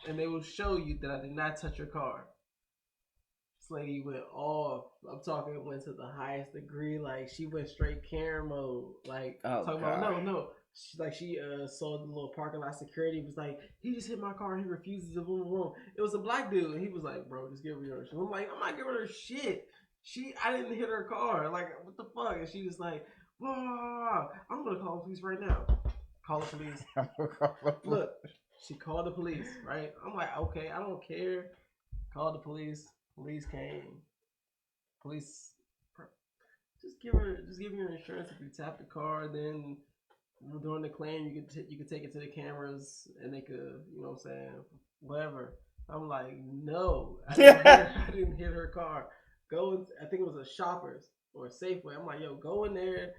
and they will show you that I did not touch your car. This lady went off. I'm talking, went to the highest degree. Like, she went straight Karen mode. Like, talking about, no. She saw the little parking lot security. Was like, he just hit my car. He refuses to move. It was a black dude. And he was like, bro, just give her your shit. I'm like, I'm not giving her shit. I didn't hit her car. Like, what the fuck? And she was like, whoa, I'm going to call the police right now. Call the police. Look, she called the police, right? I'm like, okay, I don't care. Called the police. Police came. Police, just give her your insurance. If you tap the car, then during the claim, you could take it to the cameras and they could, you know what I'm saying, whatever. I'm like, no, I didn't hit her car. I think it was a Shoppers or a Safeway. I'm like, yo, go in there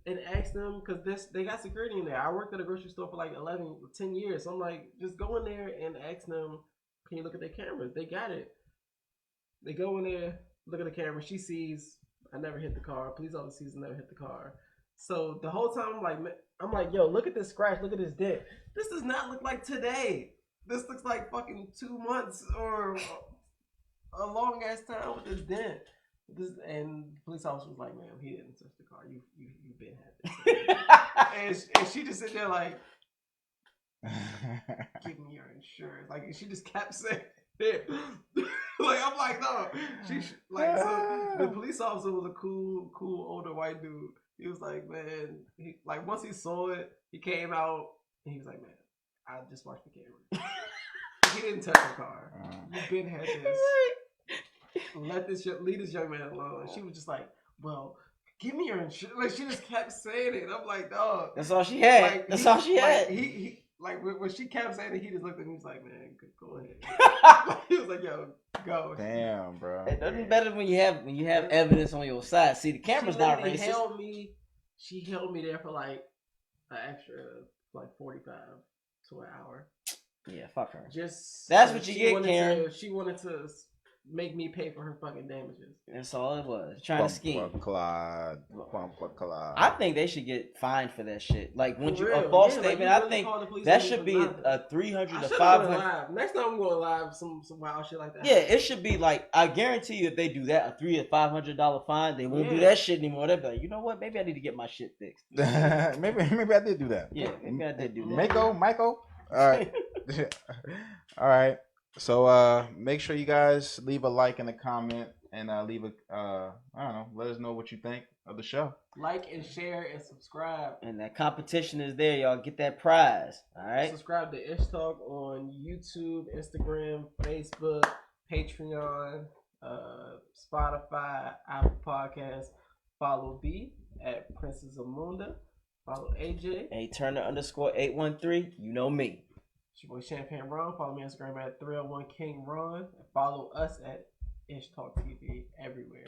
and ask them, because they got security in there. I worked at a grocery store for like 10 years. So I'm like, just go in there and ask them, can you look at their cameras? They got it. They go in there, look at the camera. She sees I never hit the car. Police officer sees I never hit the car. So the whole time I'm like, yo, look at this scratch. Look at this dent. This does not look like today. This looks like fucking 2 months or a long ass time with this dent. And the police officer was like, "Ma'am, he didn't touch the car. You've been had this." and she just sit there like, "Give me your insurance." Like, she just kept saying it. Like, I'm like, no. So the police officer was a cool older white dude. He was like, man, once he saw it, he came out and he was like, man, I just watched the camera. He didn't touch the car. You've been had this. Leave this young man alone. And she was just like, well, give me your insurance. Like, she just kept saying it. I'm like, dog. That's all she had. Like, That's all she had. He when she kept saying it, he just looked at me. He was like, man, go ahead. He was like, yo, go. Damn, bro. It doesn't better when you have evidence on your side. See, the camera's not racist. She held me there for like an extra 45 to an hour. Yeah, fuck her. Just that's what you get, Karen. She wanted to make me pay for her fucking damages. That's all it was. Trying to scheme. I think they should get fined for that shit. Like, when you a false statement, I think that should be a 300 to 500. Next time I'm going live, some wild shit like that. Yeah, it should be like, I guarantee you, if they do that, a $300 to $500 fine, they won't do that shit anymore. They'll be like, you know what? Maybe I need to get my shit fixed. maybe I did do that. Yeah, maybe I did do that. Michael. All right. All right. So make sure you guys leave a like and a comment and leave a I don't know, let us know what you think of the show. Like and share and subscribe. And that competition is there, y'all. Get that prize. All right. Subscribe to Ish Talk on YouTube, Instagram, Facebook, Patreon, Spotify, Apple Podcasts. Follow B at Princess Amunda. Follow AJ. Hey, Turner_813. You know me. It's your boy Champagne Ron. Follow me on Instagram at 301 King Ron. And follow us at Ish Talk TV everywhere.